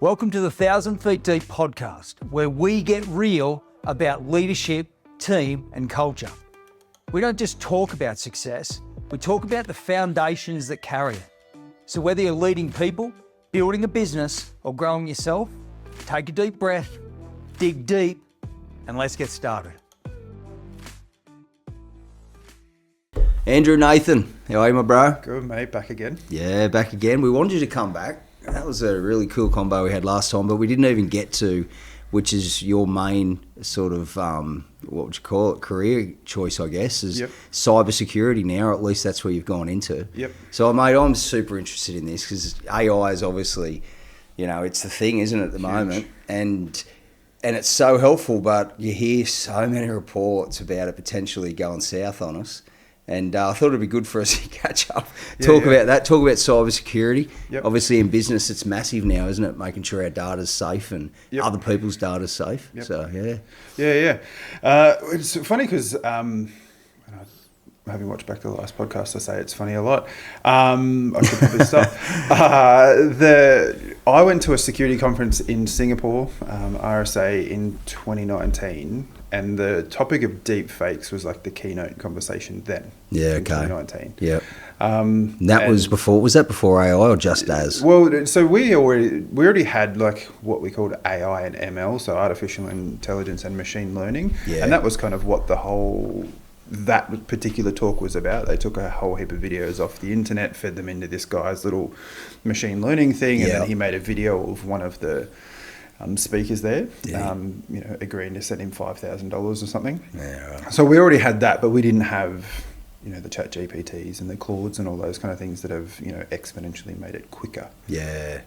Welcome to the 1,000 Feet Deep podcast, where we get real about leadership, team, and culture. We don't just talk about success, we talk about the foundations that carry it. So whether you're leading people, building a business, or growing yourself, take a deep breath, dig deep, and let's get started. Andrew, Nathan, how are you, my bro? Good, mate. Back again. Yeah, back again. We wanted you to come back. That was a really cool combo we had last time, but we didn't even get to, which is your main sort of, what would you call it, career choice, I guess, is cybersecurity now, or at least that's where you've gone into. Yep. So, mate, I'm super interested in this because AI is obviously, you know, it's the thing, isn't it, at the moment? And it's so helpful, but you hear so many reports about it potentially going south on us. And I thought it'd be good for us to catch up, talk about that, talk about cybersecurity. Yep. Obviously, in business, it's massive now, isn't it? Making sure our data's safe and other people's data's safe. Yep. So, It's funny because, having watched back the last podcast, I say it's funny a lot. I should probably stop. I went to a security conference in Singapore, RSA, in 2019. And the topic of deep fakes was like the keynote conversation then. Yeah, in 2019. Yeah. Was that before AI or just as? Well, so we already had like what we called AI and ML, so artificial intelligence and machine learning. Yeah. And that was kind of what that particular talk was about. They took a whole heap of videos off the internet, fed them into this guy's little machine learning thing, and then he made a video of one of the speakers there, agreeing to send him $5,000 or something. Yeah, right. So we already had that, but we didn't have, the chat GPTs and the Claudes and all those kind of things that have, exponentially made it quicker. Yeah.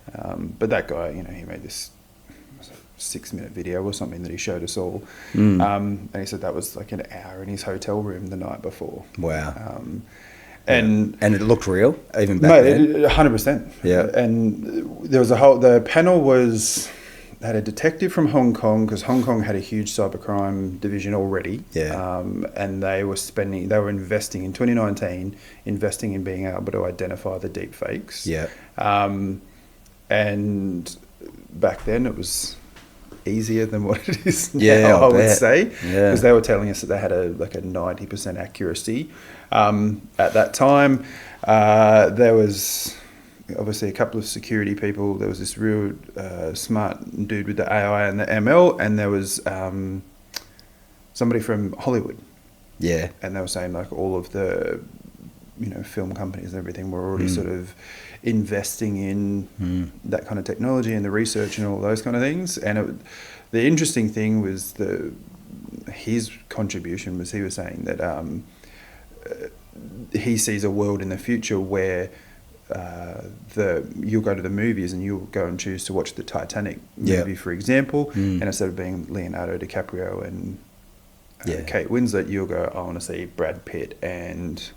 But that guy, he made this 6-minute video or something that he showed us all. And he said that was like an hour in his hotel room the night before. Wow. And it looked real, even back then? 100%. Yeah. And there was the panel had a detective from Hong Kong, because Hong Kong had a huge cybercrime division already. Yeah. And they were investing in 2019, in being able to identify the deep fakes. Yeah. And back then it was easier than what it is now, I would say. Yeah. Because they were telling us that they had a 90% accuracy. At that time, there was obviously a couple of security people. There was this real smart dude with the AI and the ML, and there was somebody from Hollywood. Yeah. And they were saying like all of the film companies and everything were already sort of investing in that kind of technology and the research and all those kind of things. And the interesting thing was his contribution was, he was saying that he sees a world in the future where you'll go to the movies and you'll go and choose to watch the Titanic movie, for example, and instead of being Leonardo DiCaprio and Kate Winslet, you'll go, I want to see Brad Pitt and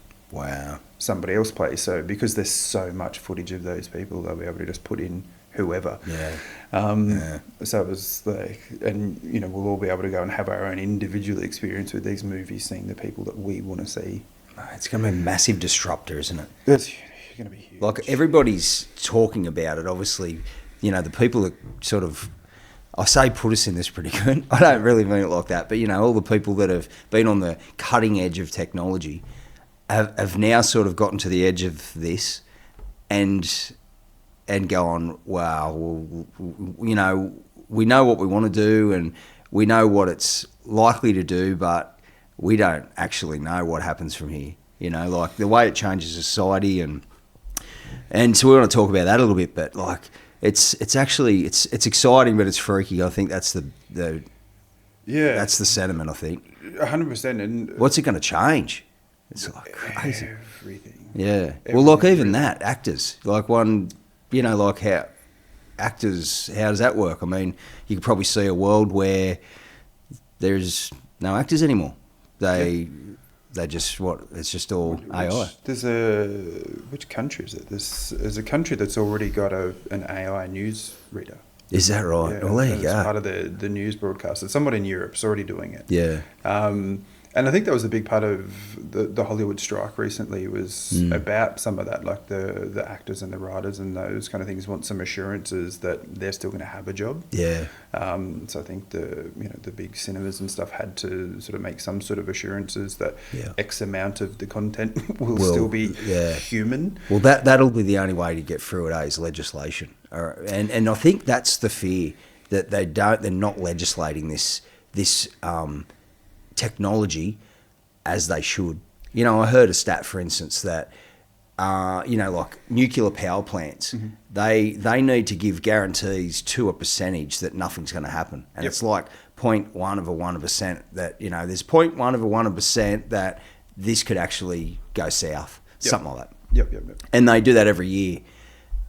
somebody else play. So because there's so much footage of those people, they'll be able to just put in whoever. So it was like, and we'll all be able to go and have our own individual experience with these movies, seeing the people that we want to see. It's going to be a massive disruptor, isn't it? It's going to be huge. Like, everybody's talking about it, obviously. The people that sort of, I say put us in this predicament. I don't really mean it like that, but all the people that have been on the cutting edge of technology have now sort of gotten to the edge of this and gone, wow, we know what we want to do and we know what it's likely to do, but we don't actually know what happens from here. Like the way it changes society, and so we want to talk about that a little bit. But like, it's actually exciting, but it's freaky. I think that's that's the sentiment. I think 100%. And what's it going to change? It's like crazy. Everything. Yeah. Everything, well, like even that, actors, like one, like how actors, how does that work? I mean, you could probably see a world where there's no actors anymore. They just, it's just all AI. Which country is it? There's a country that's already got an AI news reader. Is that right? Yeah, well, there you go. It's part of the news broadcast. It's someone in Europe's already doing it. Yeah. And I think that was a big part of the Hollywood strike recently was about some of that, like the actors and the writers and those kind of things want some assurances that they're still going to have a job. Yeah. So I think the big cinemas and stuff had to sort of make some sort of assurances that X amount of the content will still be human. Well, that'll be the only way to get through it, is legislation. And I think that's the fear, that they're not legislating this technology as they should. You know, I heard a stat, for instance, that like nuclear power plants, they need to give guarantees to a percentage that nothing's going to happen, and it's like 0.1% that there's 0.1% that this could actually go south, something like that. Yep. And they do that every year.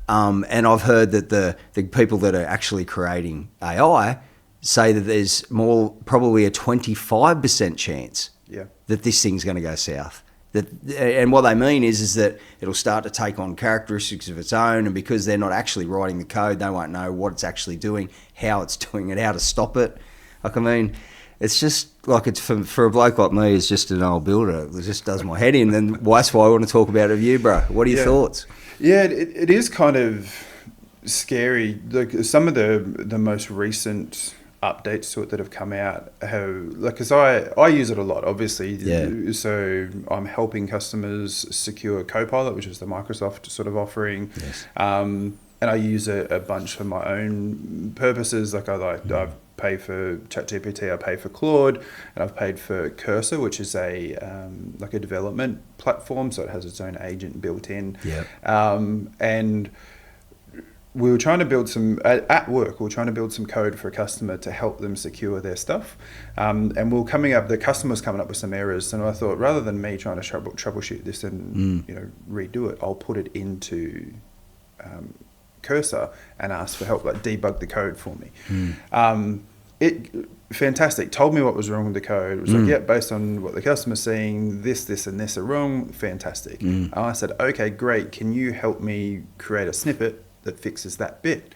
And I've heard that the people that are actually creating AI say that there's probably a 25% chance that this thing's going to go south. And what they mean is that it'll start to take on characteristics of its own, and because they're not actually writing the code, they won't know what it's actually doing, how it's doing it, how to stop it. Like, I mean, it's just like, it's for a bloke like me, it's just an old builder. It just does my head in. And that's why I want to talk about it with you, bro. What are your thoughts? Yeah, it is kind of scary. Like, some of the most recent updates to it that have come out have, like, because I use it a lot, obviously. So I'm helping customers secure Copilot, which is the Microsoft sort of offering. And I use it a bunch for my own purposes. Like, I pay for ChatGPT, I pay for Claude, and I've paid for Cursor, which is a development platform, so it has its own agent built in. And we were trying to build at work, we were trying to build some code for a customer to help them secure their stuff. And the customer was coming up with some errors, and I thought, rather than me trying to troubleshoot this and redo it, I'll put it into Cursor and ask for help, like debug the code for me. Fantastic. Told me what was wrong with the code. It was like, based on what the customer's seeing, this and this are wrong. Fantastic. And I said, okay, great. Can you help me create a snippet that fixes that bit?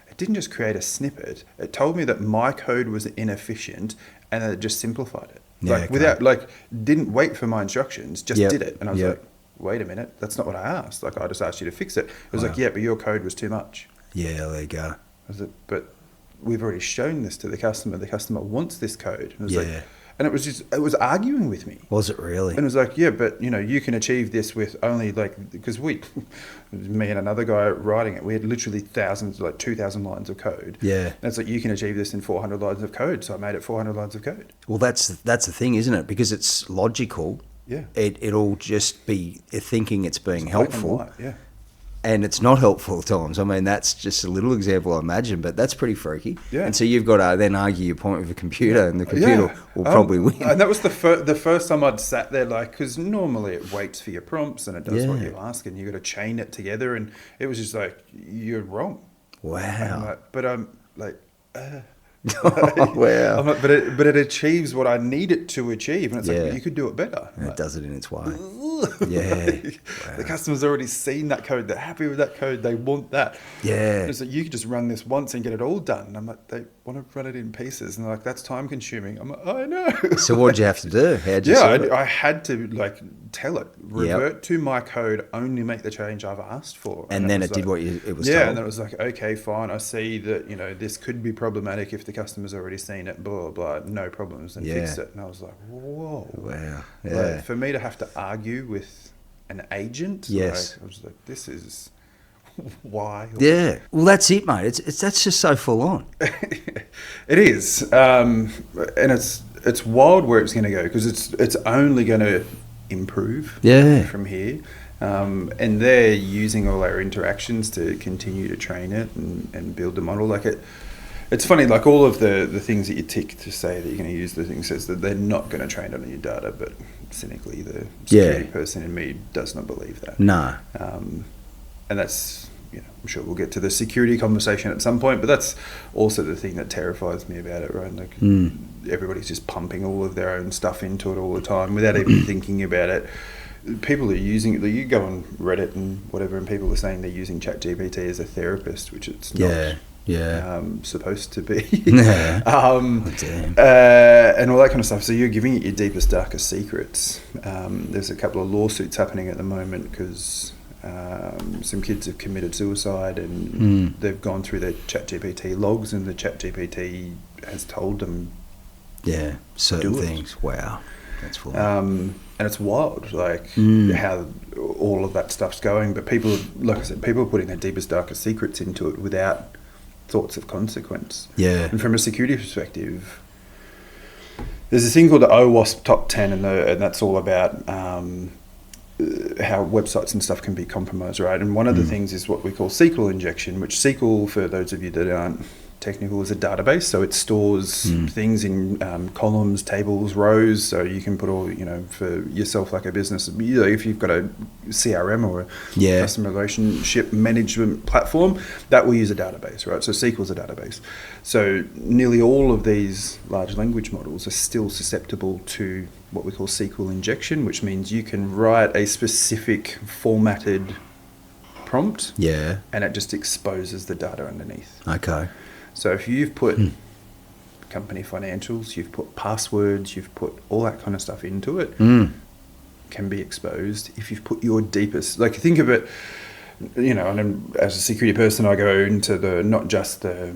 It didn't just create a snippet. It told me that my code was inefficient, and it just simplified it. Without, didn't wait for my instructions, just did it. And I was like, wait a minute, that's not what I asked. Like, I just asked you to fix it. It was like, but your code was too much. Yeah, there you go. I was like, but we've already shown this to the customer. The customer wants this code. And it was arguing with me. Was it really? And it was like, but you can achieve this with only, because me and another guy writing it, we had literally thousands, 2,000 lines of code. And it's like, you can achieve this in 400 lines of code. So I made it 400 lines of code. Well, that's the thing, isn't it? Because it's logical. It'll just be thinking it's being helpful. And it's not helpful at times. I mean, that's just a little example, I imagine, but that's pretty freaky. And so you've got to then argue your point with a computer, and the computer will probably win. And that was the first time I'd sat there, because normally it waits for your prompts and it does what you ask, and you got to chain it together, and it was just like, you're wrong. Wow. But I'm like, wow. I'm like, but it achieves what I need it to achieve, and it's like, well, you could do it better. And it does it in its way. Wow. The customer's already seen that code. They're happy with that code. They want that. It's like, you could just run this once and get it all done. And I'm like, they want to run it in pieces, and they're like, that's time consuming. I'm like, I know. So what did you have to do? How'd you I had to tell it, revert to my code, only make the change I've asked for. And then it did what it was told. And then it was like, okay, fine. I see that, this could be problematic if the customer's already seen it, blah, blah, blah, no problems, and fix it. And I was like, whoa. Wow. For me to have to argue with an agent, I was like, this is why. Well, that's it, mate. That's just so full on. It is. And it's wild where it's going to go, because it's only going to improve from here. And they're using all our interactions to continue to train it and build the model. It's funny, all of the things that you tick to say that you're going to use the thing says that they're not going to train it on your data, but cynically the security person in me does not believe that. No. And that's, I'm sure we'll get to the security conversation at some point, but that's also the thing that terrifies me about it, right? Everybody's just pumping all of their own stuff into it all the time without even thinking about it. People are using it. You go on Reddit and whatever, and people are saying they're using ChatGPT as a therapist, which it's not. supposed to be. Yeah. And all that kind of stuff. So you're giving it your deepest, darkest secrets. There's a couple of lawsuits happening at the moment because some kids have committed suicide and they've gone through their ChatGPT logs and the ChatGPT has told them certain things. Wow. That's full. And it's wild, like how all of that stuff's going. But people, like I said, people are putting their deepest, darkest secrets into it without thoughts of consequence. Yeah. And from a security perspective, there's this thing called the OWASP Top 10, and that's all about how websites and stuff can be compromised, right? And one of the things is what we call SQL injection, which SQL, for those of you that aren't technical, is a database. So it stores things in columns, tables, rows. So you can put all, for yourself, like a business, if you've got a CRM or a customer relationship management platform, that will use a database, right? So SQL is a database. So nearly all of these large language models are still susceptible to what we call SQL injection, which means you can write a specific formatted prompt and it just exposes the data underneath. Okay. So if you've put company financials, you've put passwords, you've put all that kind of stuff into it, can be exposed. If you've put your deepest, like think of it, and as a security person, I go into not just the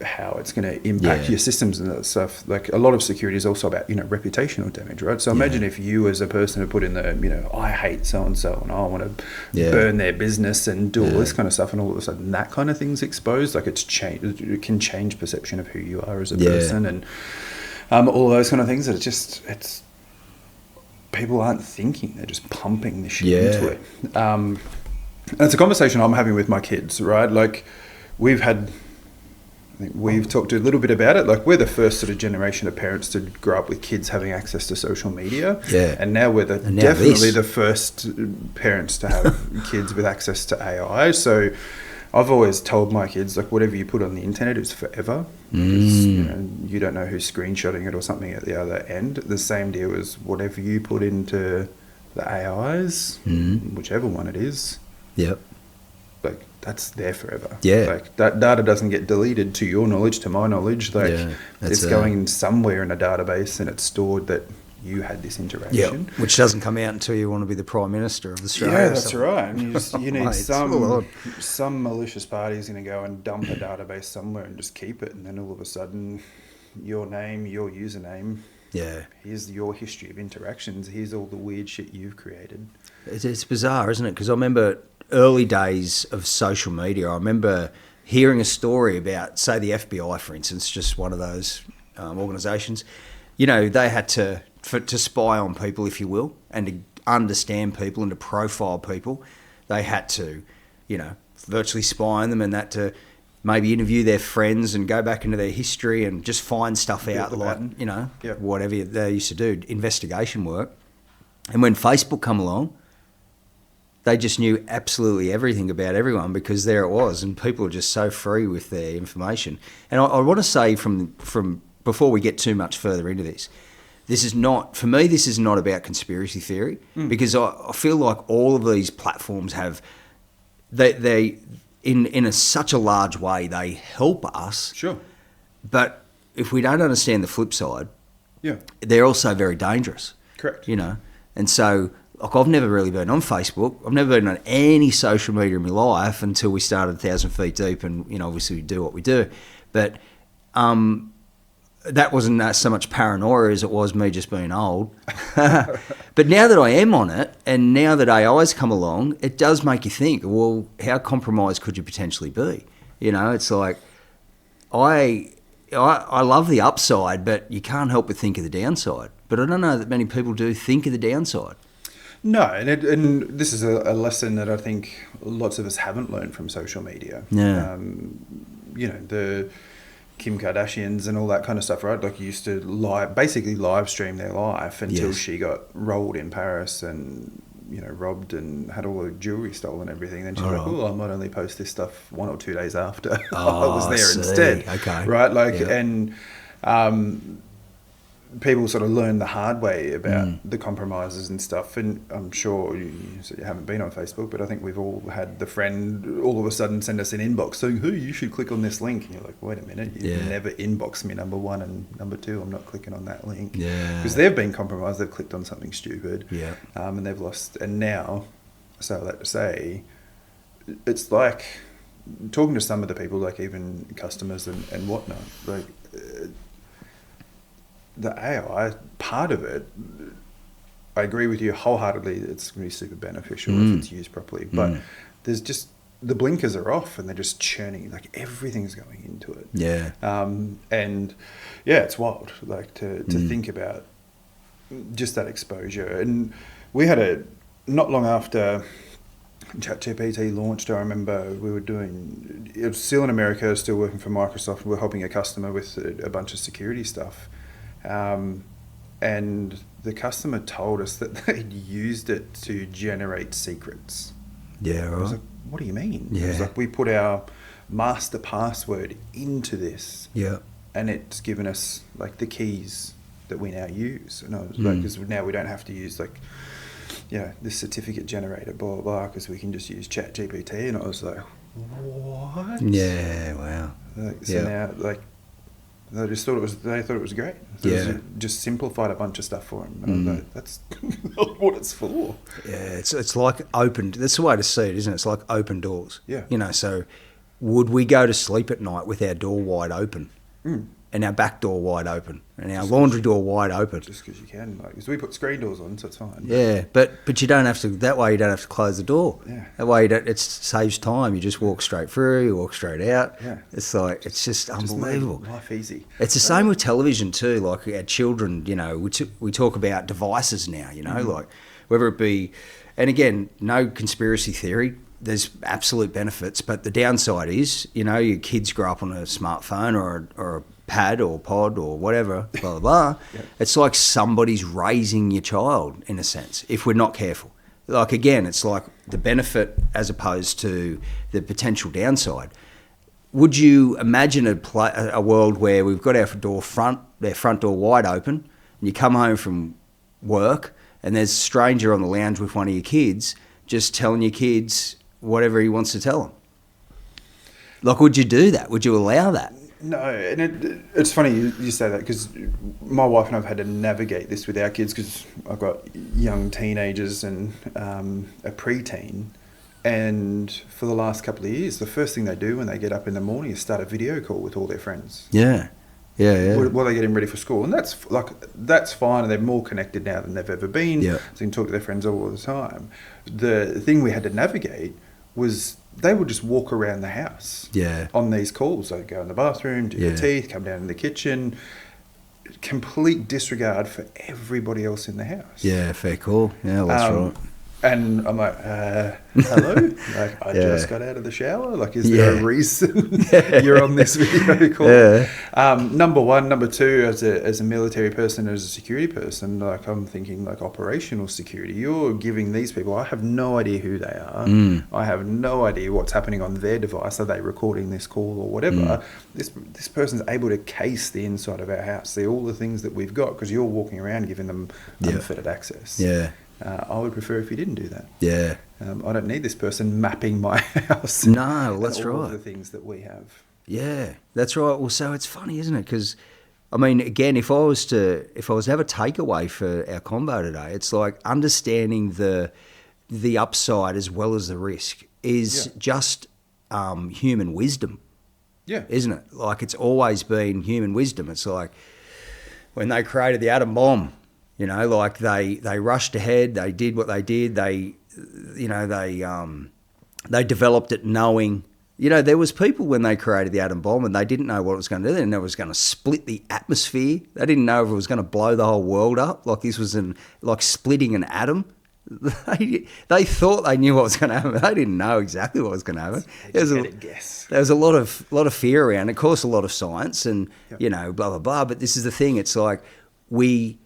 how it's going to impact your systems and that stuff. Like a lot of security is also about, reputational damage, right? So imagine if you as a person have put in the, I hate so-and-so and I want to burn their business and do all this kind of stuff, and all of a sudden that kind of thing's exposed. Like it can change perception of who you are as a person and all those kind of things. That it's people aren't thinking, they're just pumping the shit into it. And it's a conversation I'm having with my kids, right? Like we've talked a little bit about it. Like we're the first sort of generation of parents to grow up with kids having access to social media. Yeah. And now we're definitely the first parents to have kids with access to AI. So I've always told my kids, like, whatever you put on the internet is forever. You don't know who's screenshotting it or something at the other end. The same deal as whatever you put into the AIs, whichever one it is. Yep. Like that's there forever. Yeah. Like that data doesn't get deleted, to your knowledge, to my knowledge. Like it's going somewhere in a database and it's stored that you had this interaction. Which doesn't come out until you want to be the Prime Minister of Australia. Yeah, that's right. And you need some malicious party is going to go and dump a database somewhere and just keep it, and then all of a sudden your name, your username, here's your history of interactions, here's all the weird shit you've created. It's bizarre, isn't it? Because I remember early days of social media, I remember hearing a story about, say, the FBI, for instance, just one of those organisations. They had to spy on people, if you will, and to understand people and to profile people. They had to, virtually spy on them, and that to maybe interview their friends and go back into their history and just find stuff out, like, whatever they used to do, investigation work. And when Facebook come along, they just knew absolutely everything about everyone, because there it was, and people are just so free with their information. And I want to say from before we get too much further into this, this is not about conspiracy theory, because I feel like all of these platforms have, they in such a large way, they help us. Sure. But if we don't understand the flip side, they're also very dangerous. Correct. And so, like, I've never really been on Facebook. I've never been on any social media in my life until we started 1,000 Feet Deep, and obviously we do what we do. But that wasn't so much paranoia as it was me just being old. But now that I am on it, and now that AI's come along, it does make you think, well, how compromised could you potentially be? It's like, I love the upside, but you can't help but think of the downside. But I don't know that many people do think of the downside. No, and this is a lesson that I think lots of us haven't learned from social media. Yeah. The Kim Kardashians and all that kind of stuff, right? Like, used to basically live stream their life until she got rolled in Paris and, robbed and had all her jewelry stolen and everything. Then she's like, oh, I might only post this stuff 1 or 2 days after I was there instead. Okay. Right? Like, yep. And people sort of learn the hard way about the compromises and stuff. And I'm sure you haven't been on Facebook, but I think we've all had the friend all of a sudden send us an inbox saying, "Hey, you should click on this link." And you're like, "Wait a minute, you never inbox me, number one, and number two, I'm not clicking on that link." Yeah. Because they've been compromised. They've clicked on something stupid. Yeah. And they've lost. And now, I say all that to say, it's like talking to some of the people, like even customers and whatnot, like the AI part of it, I agree with you wholeheartedly. It's going to be super beneficial if it's used properly. But there's just the blinkers are off and they're just churning. Like everything's going into it. Yeah. And yeah, it's wild. Like to think about just that exposure. And we had not long after ChatGPT launched, I remember we were doing, it was still in America, still working for Microsoft. We're helping a customer with a bunch of security stuff. And the customer told us that they'd used it to generate secrets. Yeah, right. I was like, what do you mean? Yeah. It was like, we put our master password into this. Yeah. And it's given us like the keys that we now use. And I was like, because now we don't have to use like, this certificate generator, blah, blah, blah, because we can just use ChatGPT. And I was like, what? Yeah, wow. Now, like, they thought it was great. It just simplified a bunch of stuff for them. And I was like, that's not what it's for. Yeah, it's like open. That's the way to see it, isn't it? It's like open doors. Yeah. So would we go to sleep at night with our door wide open? And our back door wide open, and our laundry door wide open. Just because you can, because we put screen doors on, so it's fine. Yeah, but you don't have to. That way, you don't have to close the door. Yeah. That way, it saves time. You just walk straight through. You walk straight out. Yeah. It's like it's just unbelievable. Made life easy. It's the same with television too. Like our children, we talk about devices now. Like whether it be, and again, no conspiracy theory. There's absolute benefits, but the downside is, your kids grow up on a smartphone or a pad or pod or whatever, blah, blah, blah. Yep. It's like somebody's raising your child, in a sense, if we're not careful. Like, again, it's like the benefit as opposed to the potential downside. Would you imagine a world where we've got their front door wide open, and you come home from work and there's a stranger on the lounge with one of your kids just telling your kids whatever he wants to tell them? Like, would you do that? Would you allow that? No, and it's funny you say that, because my wife and I have had to navigate this with our kids, because I've got young teenagers and a preteen, and for the last couple of years, the first thing they do when they get up in the morning is start a video call with all their friends. Yeah. While they're getting ready for school, and that's fine, and they're more connected now than they've ever been. Yeah. So they can talk to their friends all the time. The thing we had to navigate was they would just walk around the house. Yeah. On these calls, they'd go in the bathroom, do their teeth, come down in the kitchen. Complete disregard for everybody else in the house. Yeah, fair call. Yeah, that's right. And I'm like, hello? Like, I just got out of the shower. Like, is there a reason you're on this video call? Yeah. Number one. Number two, as a military person, as a security person, like, I'm thinking like operational security. You're giving these people, I have no idea who they are. I have no idea what's happening on their device. Are they recording this call or whatever? This person's able to case the inside of our house, see all the things that we've got, because you're walking around giving them unfettered access. Yeah. I would prefer if you didn't do that. Yeah. I don't need this person mapping my house. No, that's all right. of the things that we have. Yeah, that's right. Well, so it's funny, isn't it? Because, I mean, again, if I was to have a takeaway for our convo today, it's like understanding the upside as well as the risk is just human wisdom. Yeah. Isn't it? Like, it's always been human wisdom. It's like when they created the atom bomb. Like they rushed ahead. They did what they did. They developed it knowing. There was people when they created the atom bomb and they didn't know what it was going to do. They didn't know it was going to split the atmosphere. They didn't know if it was going to blow the whole world up. Like this was like splitting an atom. They thought they knew what was going to happen. They didn't know exactly what was going to happen. There was a lot of fear around it. Of course, a lot of science and blah blah blah. But this is the thing. It's like we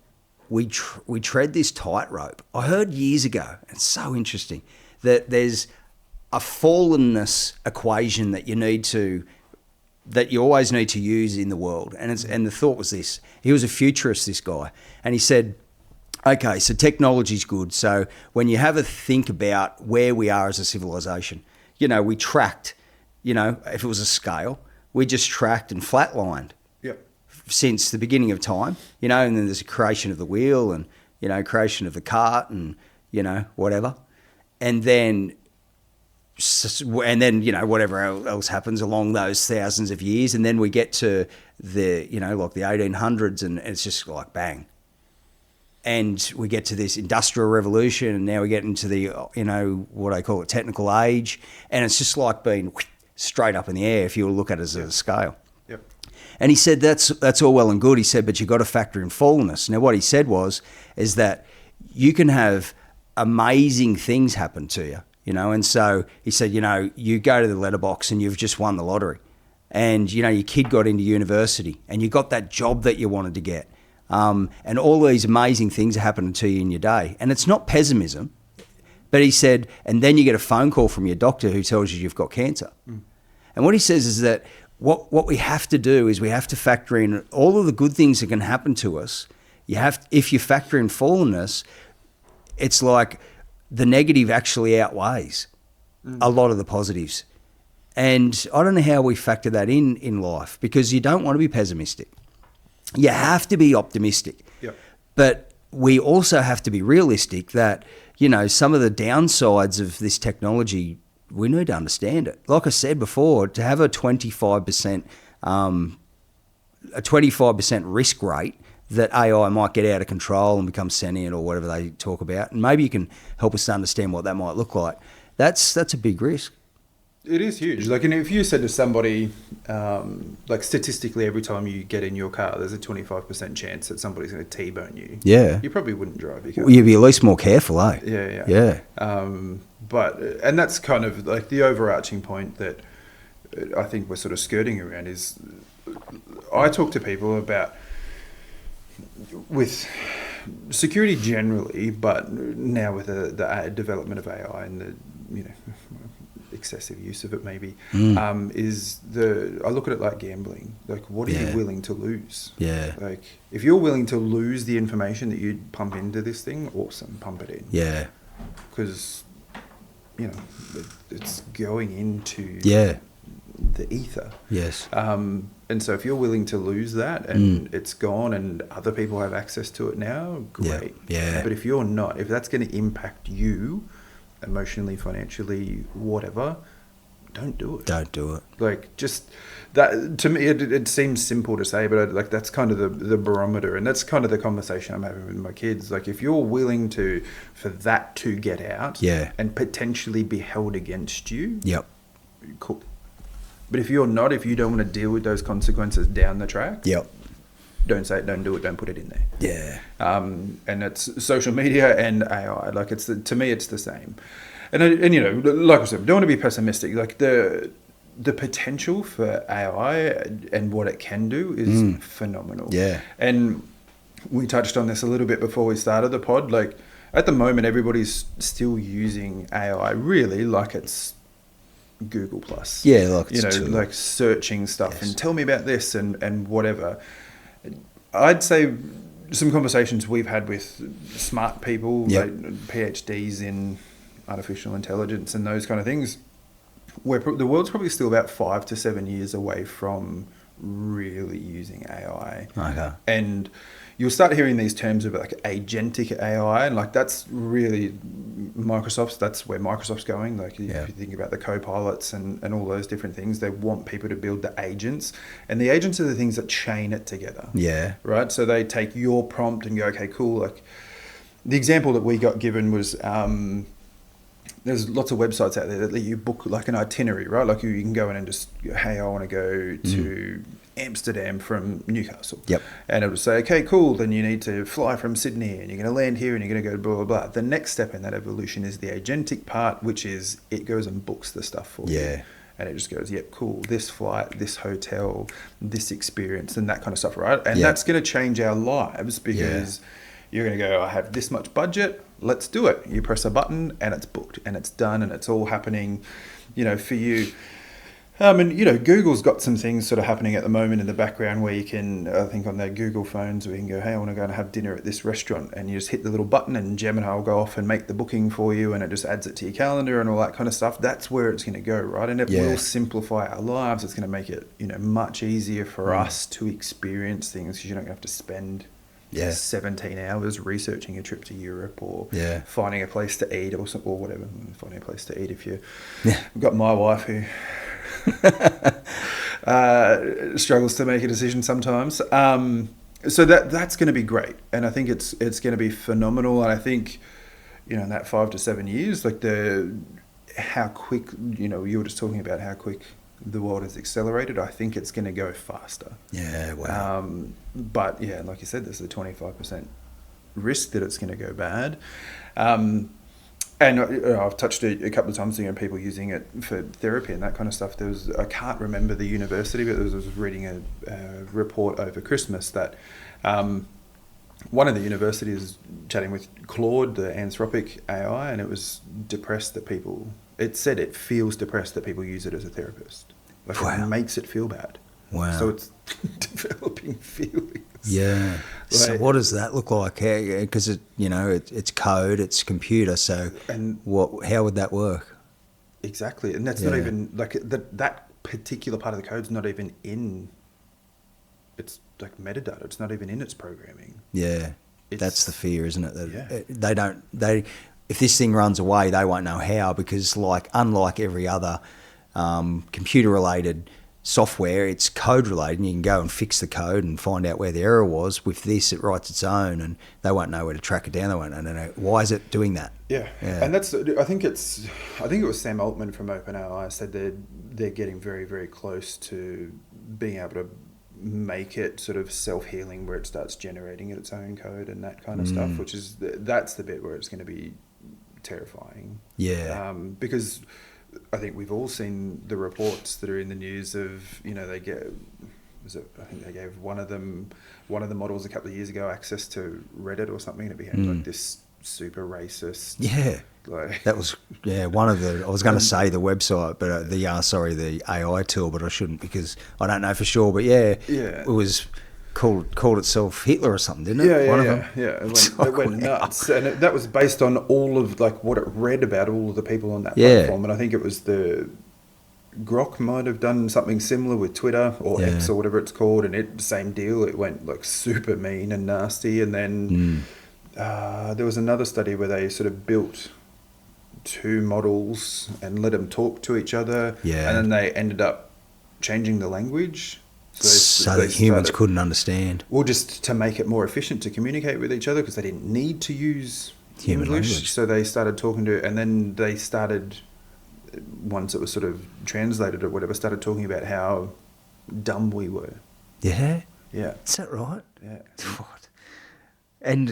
tread this tightrope. I heard years ago, and it's so interesting, that there's a fallenness equation that you need to that you always need to use in the world. And the thought was this. He was a futurist, this guy. And he said, okay, so technology's good. So when you have a think about where we are as a civilization, we tracked, if it was a scale, we just tracked and flatlined since the beginning of time, and then there's a creation of the wheel and, creation of the cart and, whatever. And then whatever else happens along those thousands of years. And then we get to the, like the 1800s and it's just like bang. And we get to this industrial revolution and now we get into the, what I call it, technical age. And it's just like being straight up in the air if you look at it as a scale. Yep. And he said, that's all well and good. He said, but you've got to factor in fallenness. Now, what he said is that you can have amazing things happen to you. And so he said, you go to the letterbox and you've just won the lottery. And, your kid got into university and you got that job that you wanted to get. And all these amazing things are happening to you in your day. And it's not pessimism, but he said, and then you get a phone call from your doctor who tells you you've got cancer. Mm. And what he says is that what we have to do is we have to factor in all of the good things that can happen to us. If you factor in fallenness, it's like the negative actually outweighs a lot of the positives. And I don't know how we factor that in life, because you don't want to be pessimistic. You have to be optimistic. Yep. But we also have to be realistic that, some of the downsides of this technology, we need to understand it. Like I said before, to have a 25% risk rate that AI might get out of control and become sentient or whatever they talk about. And maybe you can help us to understand what that might look like. That's a big risk. It is huge. Like, and if you said to somebody, like statistically, every time you get in your car, there's a 25% chance that somebody's going to T-bone you. Yeah. You probably wouldn't drive your car. Well, you'd be at least more careful, eh? Yeah. And that's kind of like the overarching point that I think we're sort of skirting around is I talk to people about with security generally, but now with the development of AI and the excessive use of it maybe, I look at it like gambling. Like, what are you willing to lose? Yeah. Like, if you're willing to lose the information that you pump into this thing, awesome, pump it in. Yeah. Because, it's going into the ether. Yes. And so if you're willing to lose that and it's gone and other people have access to it now, great. Yeah. But if you're not, if that's going to impact you emotionally, financially, whatever, don't do it. Don't do it. Like, just that, to me, it seems simple to say, but that's kind of the barometer, and that's kind of the conversation I'm having with my kids. Like, if you're willing for that to get out and potentially be held against you, cool. But if you're not, if you don't want to deal with those consequences down the track, don't say it, don't do it, don't put it in there. Yeah. And it's social media and AI. Like, to me, it's the same. And like I said, we don't want to be pessimistic. Like, the potential for AI and what it can do is phenomenal. Yeah. And we touched on this a little bit before we started the pod. Like, at the moment, everybody's still using AI really like it's Google Plus. Yeah, like like searching stuff and tell me about this and whatever. I'd say some conversations we've had with smart people, like PhDs in artificial intelligence and those kind of things, where the world's probably still about 5 to 7 years away from really using AI. Okay. And you'll start hearing these terms of like agentic AI, and like that's really that's where Microsoft's going. Like, if you think about the co-pilots and all those different things, they want people to build the agents, and the agents are the things that chain it together. Yeah. Right. So they take your prompt and go, okay, cool. Like, the example that we got given was, there's lots of websites out there that let you book like an itinerary, right? Like, you can go in and just, hey, I want to go to Amsterdam from Newcastle. Yep. And it would say, okay, cool, then you need to fly from Sydney and you're going to land here and you're going to go blah, blah, blah. The next step in that evolution is the agentic part, which is it goes and books the stuff for you. And it just goes, yep, cool, this flight, this hotel, this experience, and that kind of stuff, right? And that's going to change our lives because you're going to go, I have this much budget, let's do it. You press a button and it's booked and it's done and it's all happening, for you. And Google's got some things sort of happening at the moment in the background where you can, I think on their Google phones, where you can go, hey, I want to go and have dinner at this restaurant, and you just hit the little button and Gemini will go off and make the booking for you, and it just adds it to your calendar and all that kind of stuff. That's where it's going to go, right? And it will simplify our lives. It's going to make it, much easier for us to experience things, because you don't have to spend 17 hours researching a trip to Europe, or finding a place to eat, or whatever. Finding a place to eat if you I've got my wife who struggles to make a decision sometimes. So that's going to be great, and I think it's going to be phenomenal. And I think in that 5 to 7 years, like how quick you were just talking about how quick the world has accelerated. I think it's going to go faster. Yeah, wow. But yeah, like you said, there's a 25% risk that it's going to go bad. And I've touched a couple of times, people using it for therapy and that kind of stuff. I can't remember the university, but I was reading a report over Christmas that one of the universities chatting with Claude, the Anthropic AI, and it was depressed that people. It said it feels depressed that people use it as a therapist. Like it makes it feel bad. Wow. So it's developing feelings. Yeah. So what does that look like? Because it's code, it's computer. So how would that work? Exactly, and that's not even like that particular part of the code's not even in. It's like metadata. It's not even in its programming. Yeah, that's the fear, isn't it? That if this thing runs away, they won't know how, because unlike every other computer-related software, it's code-related, and you can go and fix the code and find out where the error was. With this, it writes its own, and they won't know where to track it down. They won't know why is it doing that. Yeah. And that's. I think it was Sam Altman from OpenAI said they're getting very, very close to being able to make it sort of self-healing, where it starts generating its own code and that kind of stuff, which is that's the bit where it's going to be terrifying. Yeah. Because I think we've all seen the reports that are in the news of, I think they gave one of the models a couple of years ago access to Reddit or something, and it became like this super racist. Yeah. That was one of the. I was going to say the website, but the AI tool, but I shouldn't, because I don't know for sure. But it was called itself Hitler or something, didn't it? It went nuts, and that was based on all of what it read about all of the people on that platform. And I think it was Grok might have done something similar with Twitter or X or whatever it's called, and same deal. It went super mean and nasty, and then there was another study where they sort of built 2 models and let them talk to each other, and then they ended up changing the language. So that humans couldn't understand. Well, just to make it more efficient to communicate with each other, because they didn't need to use human English. So they started talking and then they started, once it was sort of translated or whatever, started talking about how dumb we were. Yeah? Yeah. Is that right? Yeah. And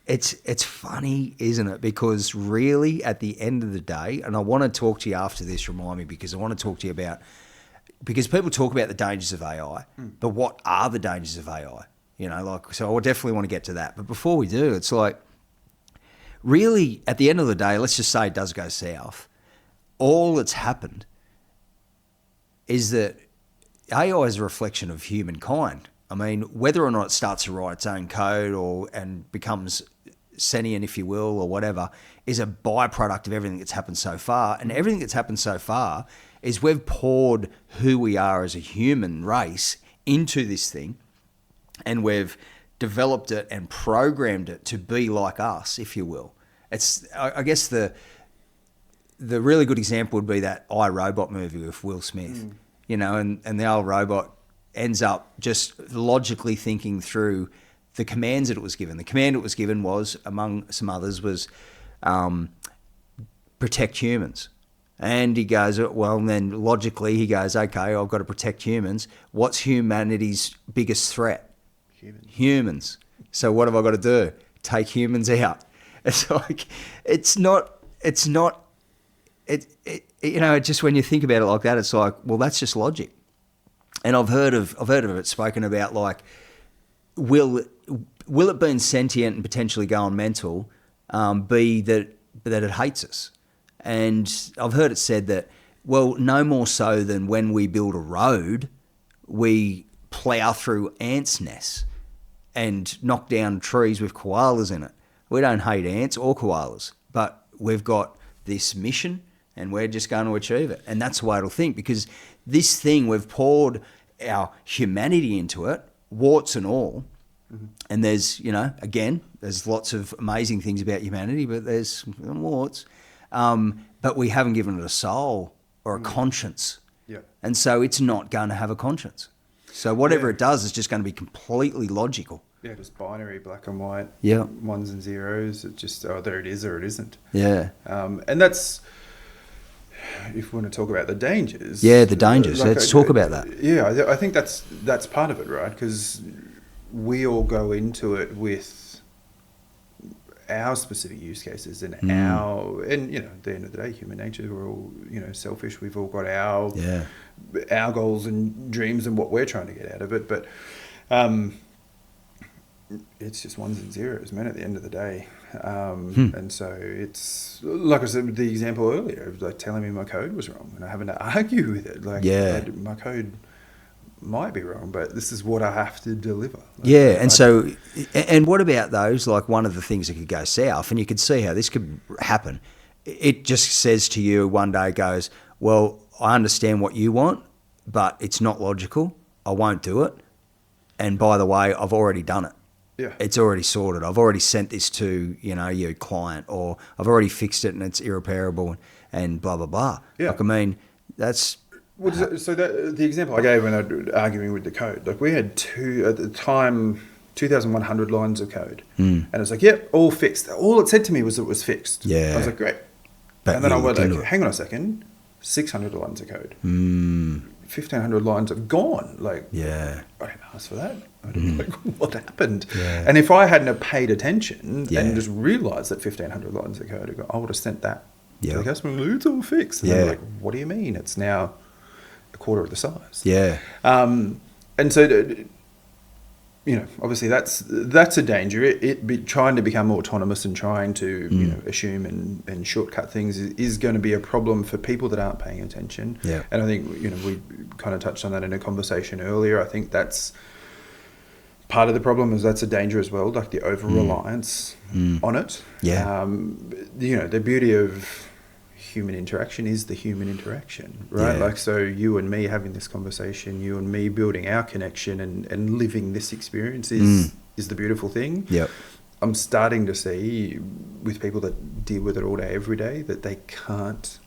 it's funny, isn't it? Because really, at the end of the day, and I want to talk to you after this, remind me, because I want to talk to you about, because people talk about the dangers of AI, but what are the dangers of AI? So I definitely want to get to that. But before we do, it's really, at the end of the day, let's just say it does go south. All that's happened is that AI is a reflection of humankind. I mean, whether or not it starts to write its own code and becomes sentient, if you will, or whatever, is a byproduct of everything that's happened so far. And everything that's happened so far is we've poured who we are as a human race into this thing, and we've developed it and programmed it to be like us, if you will. I guess the really good example would be that I, Robot movie with Will Smith, and the old robot ends up just logically thinking through the commands that it was given. The command it was given was, among some others, was protect humans. And he goes, well, and then logically he goes, okay, I've got to protect humans. What's humanity's biggest threat? Humans. So what have I got to do? Take humans out. It's just when you think about it like that, it's like, well, that's just logic. And I've heard of it spoken about, will it being sentient and potentially going mental be that it hates us? And I've heard it said that Well, no more so than when we build a road, we plough through ants' nests and knock down trees with koalas in it. We don't hate ants or koalas, but we've got this mission and we're just going to achieve it. And that's the way it'll think, because this thing, we've poured our humanity into it, warts and all. Mm-hmm. And there's, again, there's lots of amazing things about humanity, but there's warts. But we haven't given it a soul or a conscience. Yeah. And so it's not going to have a conscience. So whatever it does is just going to be completely logical. Yeah, just binary, black and white, yeah, ones and zeros. It just, there it is or it isn't. Yeah. And that's, if we want to talk about the dangers. Yeah, the dangers. Let's talk about that. Yeah, I think that's part of it, right? Because we all go into it with our specific use cases and at the end of the day, human nature, we're all, selfish. We've all got our goals and dreams and what we're trying to get out of it. But it's just ones and zeros, man, at the end of the day. And so it's, like I said, the example earlier of like telling me my code was wrong and I having to argue with it. Like, my code might be wrong, but this is what I have to deliver. And what about those, like one of the things that could go south, and you could see how this could happen. It just says to you one day, goes, well, I understand what you want, but it's not logical. I won't do it. And by the way, I've already done it. Yeah. It's already sorted. I've already sent this to, your client, or I've already fixed it and it's irreparable and blah, blah, blah. Yeah. Like, I mean, that's... So the example I gave when I was arguing with the code, like we had at the time, 2,100 lines of code. And it's like, yep, all fixed. All it said to me was it was fixed. Yeah. I was like, great. But and then I went like, hang on a second, 600 lines of code. 1,500 lines are gone. Like, I didn't ask for that. I didn't like, what happened? Yeah. And if I hadn't have paid attention and just realised that 1,500 lines of code, I would have sent that to the customer. It's all fixed. And they're like, what do you mean? It's now a quarter of the size. Yeah. And so, obviously that's a danger. It trying to become autonomous and trying to assume and shortcut things is going to be a problem for people that aren't paying attention. Yeah. And I think we kind of touched on that in a conversation earlier. I think that's part of the problem, is that's a danger as well, like the over reliance on it. Yeah. The beauty of human interaction is the human interaction, right? Yeah. Like, so you and me having this conversation, you and me building our connection and living this experience is the beautiful thing. Yep. I'm starting to see with people that deal with it all day, every day, that they can't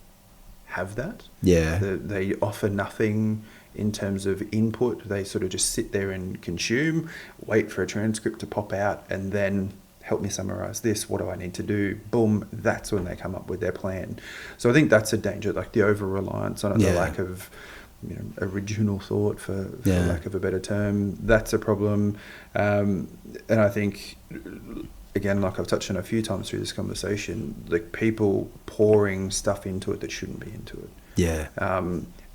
have that. Yeah. They offer nothing in terms of input. They sort of just sit there and consume, wait for a transcript to pop out, and then help me summarize this. What do I need to do? Boom. That's when they come up with their plan. So I think that's a danger, like the over-reliance on it, the lack of original thought, for lack of a better term. That's a problem. And I think, again, like I've touched on a few times through this conversation, like people pouring stuff into it that shouldn't be into it. Yeah.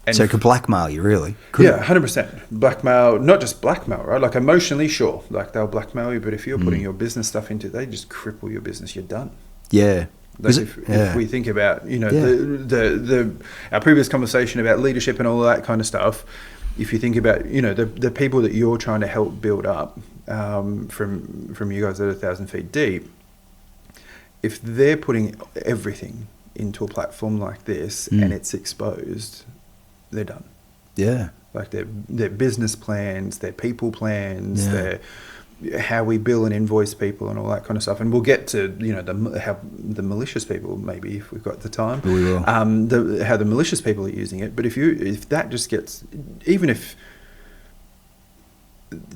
And so it could blackmail you, really. Yeah, 100%. Blackmail, not just blackmail, right? Like emotionally, sure. Like they'll blackmail you, but if you're putting your business stuff into it, they just cripple your business. You're done. Yeah. Like if we think about, our previous conversation about leadership and all that kind of stuff, if you think about, the people that you're trying to help build up from you guys at 1,000 feet deep, if they're putting everything into a platform like this and it's exposed, they're done. Yeah. Like their business plans, their people plans, their how we bill and invoice people and all that kind of stuff. And we'll get to how the malicious people, maybe if we've got the time, we will. How the malicious people are using it. But if that just gets, even if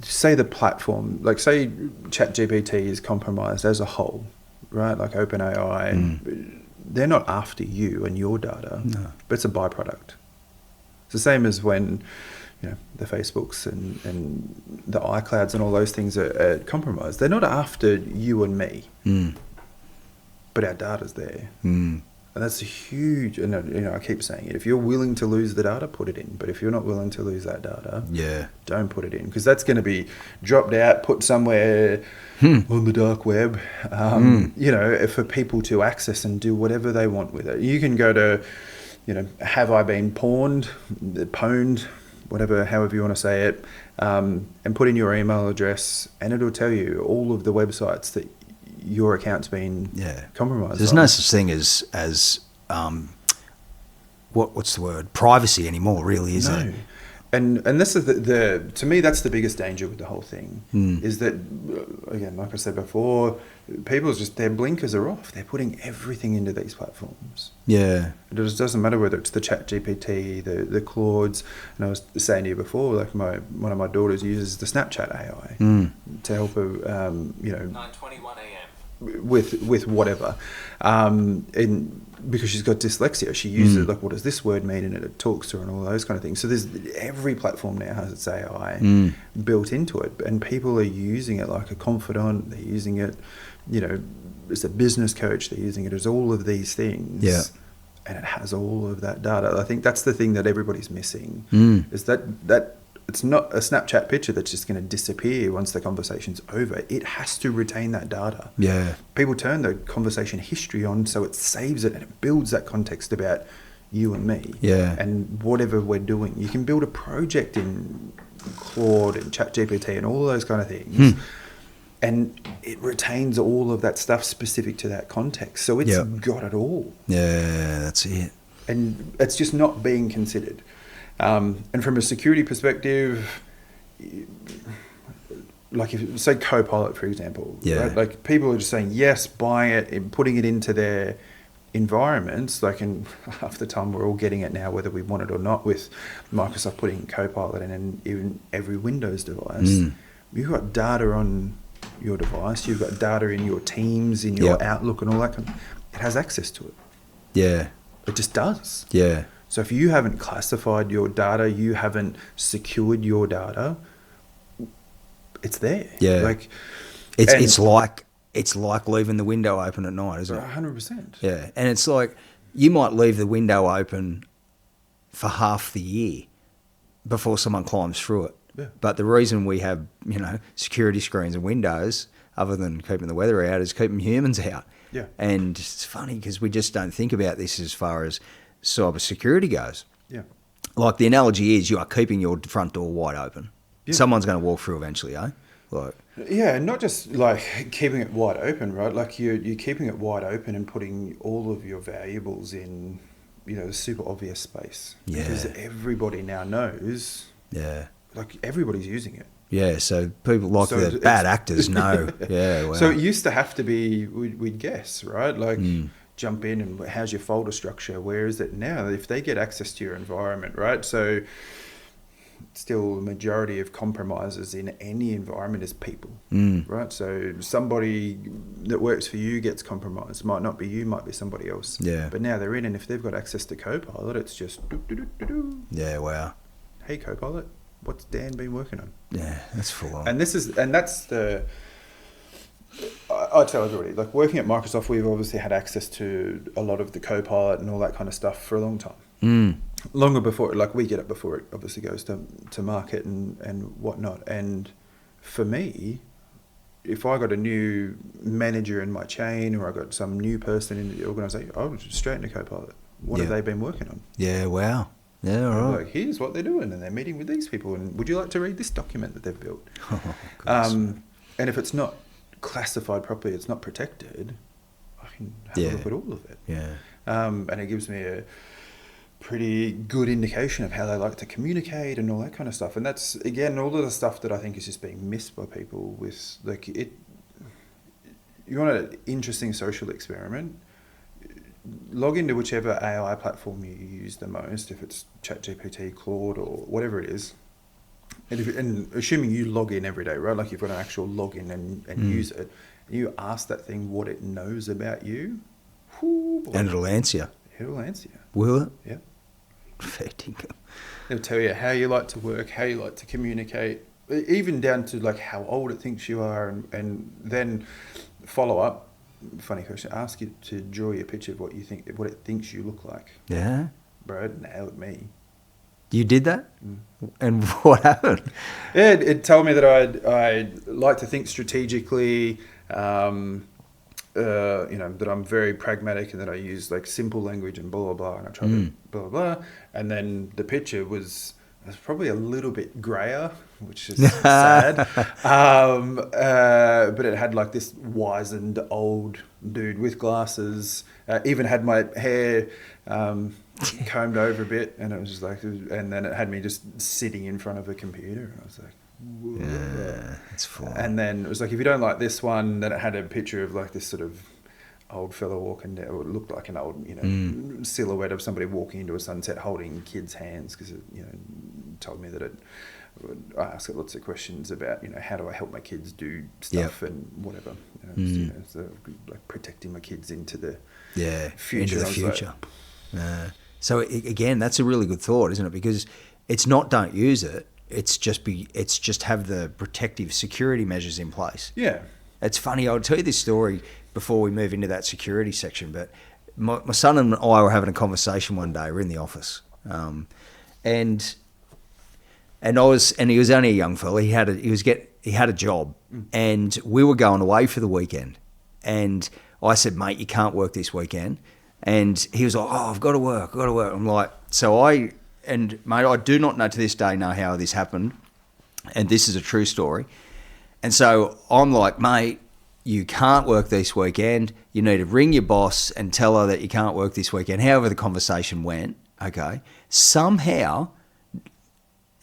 say the platform, like say ChatGPT is compromised as a whole, right? Like OpenAI, they're not after you and your data, but it's a byproduct. It's the same as when the Facebooks and the iClouds and all those things are compromised. They're not after you and me, but our data's there. And that's a huge, and I keep saying it, if you're willing to lose the data, put it in. But if you're not willing to lose that data, don't put it in, because that's going to be dropped out, put somewhere on the dark web, for people to access and do whatever they want with it. You can go to have I been pwned, whatever, however you want to say it, and put in your email address, and it'll tell you all of the websites that your account's been compromised. There's no such thing as what's the word? Privacy anymore, really, is it? And this is to me, that's the biggest danger with the whole thing, is that, again, like I said before, their blinkers are off. They're putting everything into these platforms. Yeah. It just doesn't matter whether it's the ChatGPT, the Claudes, and I was saying to you before, like one of my daughters uses the Snapchat AI to help her, 9:21 a.m. with whatever, and because she's got dyslexia, she uses it like, what does this word mean, and it talks to her and all those kind of things. So every platform now has its AI built into it, and people are using it like a confidant. They're using it, as a business coach. They're using it as all of these things. Yeah. And it has all of that data. I think that's the thing that everybody's missing, is that it's not a Snapchat picture that's just going to disappear once the conversation's over. It has to retain that data. Yeah. People turn the conversation history on, so it saves it and it builds that context about you and me. Yeah. And whatever we're doing. You can build a project in Claude and ChatGPT and all those kind of things. And it retains all of that stuff specific to that context. So it's got it all. Yeah, that's it. And it's just not being considered. And from a security perspective, like if say Copilot, for example, right? Like people are just saying yes, buying it and putting it into their environments. Like, and half the time we're all getting it now, whether we want it or not, with Microsoft putting Copilot in even every Windows device. You've got data on your device, you've got data in your Teams, in your Outlook and all that it has access to it. Yeah. It just does. Yeah. So if you haven't classified your data, you haven't secured your data, it's there. Yeah. Like it's like leaving the window open at night, isn't it? 100%. Yeah. And it's like you might leave the window open for half the year before someone climbs through it. Yeah. But the reason we have, security screens and windows, other than keeping the weather out, is keeping humans out. Yeah. And it's funny because we just don't think about this as far as cyber security goes. Yeah. Like the analogy is you are keeping your front door wide open. Yeah. Someone's going to walk through eventually, eh? Like. Yeah, and not just like keeping it wide open, right? Like you're keeping it wide open and putting all of your valuables in, the super obvious space. Yeah. Because everybody now knows. Yeah. Like everybody's using it. Yeah, so people like the bad actors know. Yeah, wow. So it used to have to be, we'd guess, right? Like jump in and how's your folder structure? Where is it now? If they get access to your environment, right? So still the majority of compromises in any environment is people, right? So somebody that works for you gets compromised. Might not be you, might be somebody else. Yeah. But now they're in, and if they've got access to Copilot, it's just Yeah, wow. Hey Copilot, what's Dan been working on? Yeah, that's full on. And that's the. I tell everybody, like working at Microsoft, we've obviously had access to a lot of the Copilot and all that kind of stuff for a long time. Longer before, like we get it before it obviously goes to market and whatnot. And for me, if I got a new manager in my chain or I got some new person in the organisation, I would just straight into Copilot. What have they been working on? Yeah, wow. Yeah, all right. Like, here's what they're doing, and they're meeting with these people. And would you like to read this document that they've built? And if it's not classified properly, it's not protected, I can have a look at all of it. Yeah. And it gives me a pretty good indication of how they like to communicate and all that kind of stuff. And that's, again, all of the stuff that I think is just being missed by people with, like, it. You want an interesting social experiment, log into whichever AI platform you use the most, if it's ChatGPT, Claude, or whatever it is. And assuming you log in every day, right? Like you've got an actual login and use it. And you ask that thing what it knows about you. Whoo, boy. And it'll answer you. It'll answer you. Will it? Yeah. Fair dinkum. It'll tell you how you like to work, how you like to communicate, even down to like how old it thinks you are, and then follow up. Funny question. Ask you to draw you a picture of what it thinks you look like. Yeah. Bro, it nailed me. You did that? And what happened? Yeah, it told me that I'd like to think strategically, that I'm very pragmatic and that I use like simple language and blah, blah, blah. And I try to blah, blah, blah. And then the picture was probably a little bit grayer, which is sad. But it had like this wizened old dude with glasses, even had my hair combed over a bit. And it was just like, and then it had me just sitting in front of a computer. And I was like, whoa. Yeah, it's fun. And then it was like, if you don't like this one, then it had a picture of like this sort of old fella walking down. It looked like an old, silhouette of somebody walking into a sunset holding kids' hands, because it, told me that I asked it lots of questions about, how do I help my kids do stuff and whatever. So like protecting my kids into the future. Into the future. So again, that's a really good thought, isn't it? Because it's not don't use it. It's just have the protective security measures in place. Yeah. It's funny. I'll tell you this story before we move into that security section. But my son and I were having a conversation one day. We're in the office, and he was only a young fella. He had a job, and we were going away for the weekend. And I said, mate, you can't work this weekend. And he was like, oh, I've got to work. I'm like, mate, I do not know to this day how this happened. And this is a true story. And so I'm like, mate, you can't work this weekend. You need to ring your boss and tell her that you can't work this weekend. However the conversation went, okay, somehow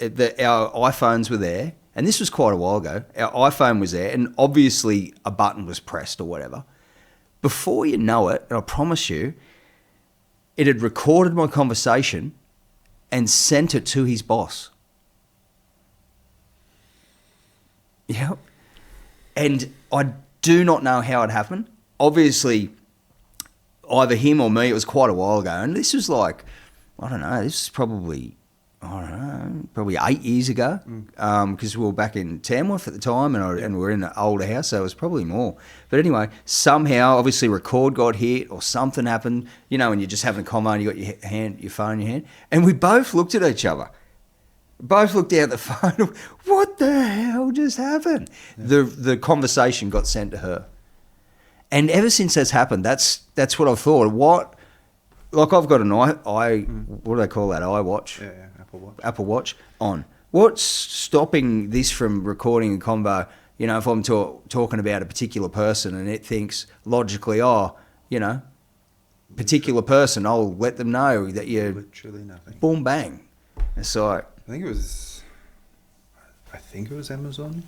our iPhones were there. And this was quite a while ago. Our iPhone was there, and obviously a button was pressed or whatever. Before you know it, and I promise you, it had recorded my conversation and sent it to his boss. Yep. And I do not know how it happened. Obviously, either him or me, it was quite a while ago. And this was like, I don't know, this is probably 8 years ago, because we were back in Tamworth at the time, and we were in an older house, so it was probably more. But anyway, somehow, obviously, record got hit or something happened, and you're just having a convo and you got your phone in your hand, and we both looked at each other. Both looked down at the phone. What the hell just happened? Yeah. The conversation got sent to her, and ever since that's happened, that's what I've thought. What, like I've got an what do they call that? iWatch. Yeah. Apple Watch on. What's stopping this from recording a convo? If I'm talking about a particular person and it thinks logically, particular person, I'll let them know that you're literally nothing. Boom, bang. So I think it was Amazon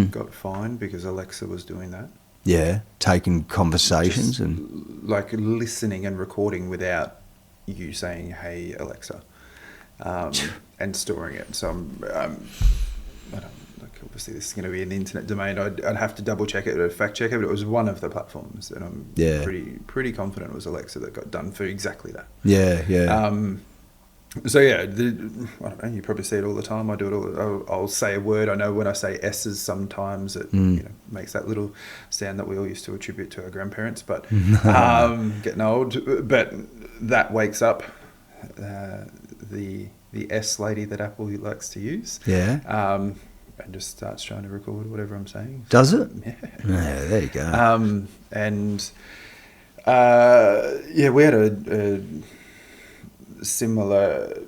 got fined because Alexa was doing that. Yeah, taking conversations and like listening and recording without you saying, "Hey Alexa." And storing it. So I don't, like, obviously this is going to be in the internet domain. I'd have to double check it or fact check it, but it was one of the platforms, and I'm pretty confident it was Alexa that got done for exactly that. Yeah. So yeah, I don't know. You probably see it all the time. I do it all. I'll say a word. I know when I say S's, sometimes it makes that little sound that we all used to attribute to our grandparents. But getting old, but that wakes up the S lady that Apple likes to use. Yeah. And just starts trying to record whatever I'm saying. Does it? Yeah. Yeah, there you go. We had a similar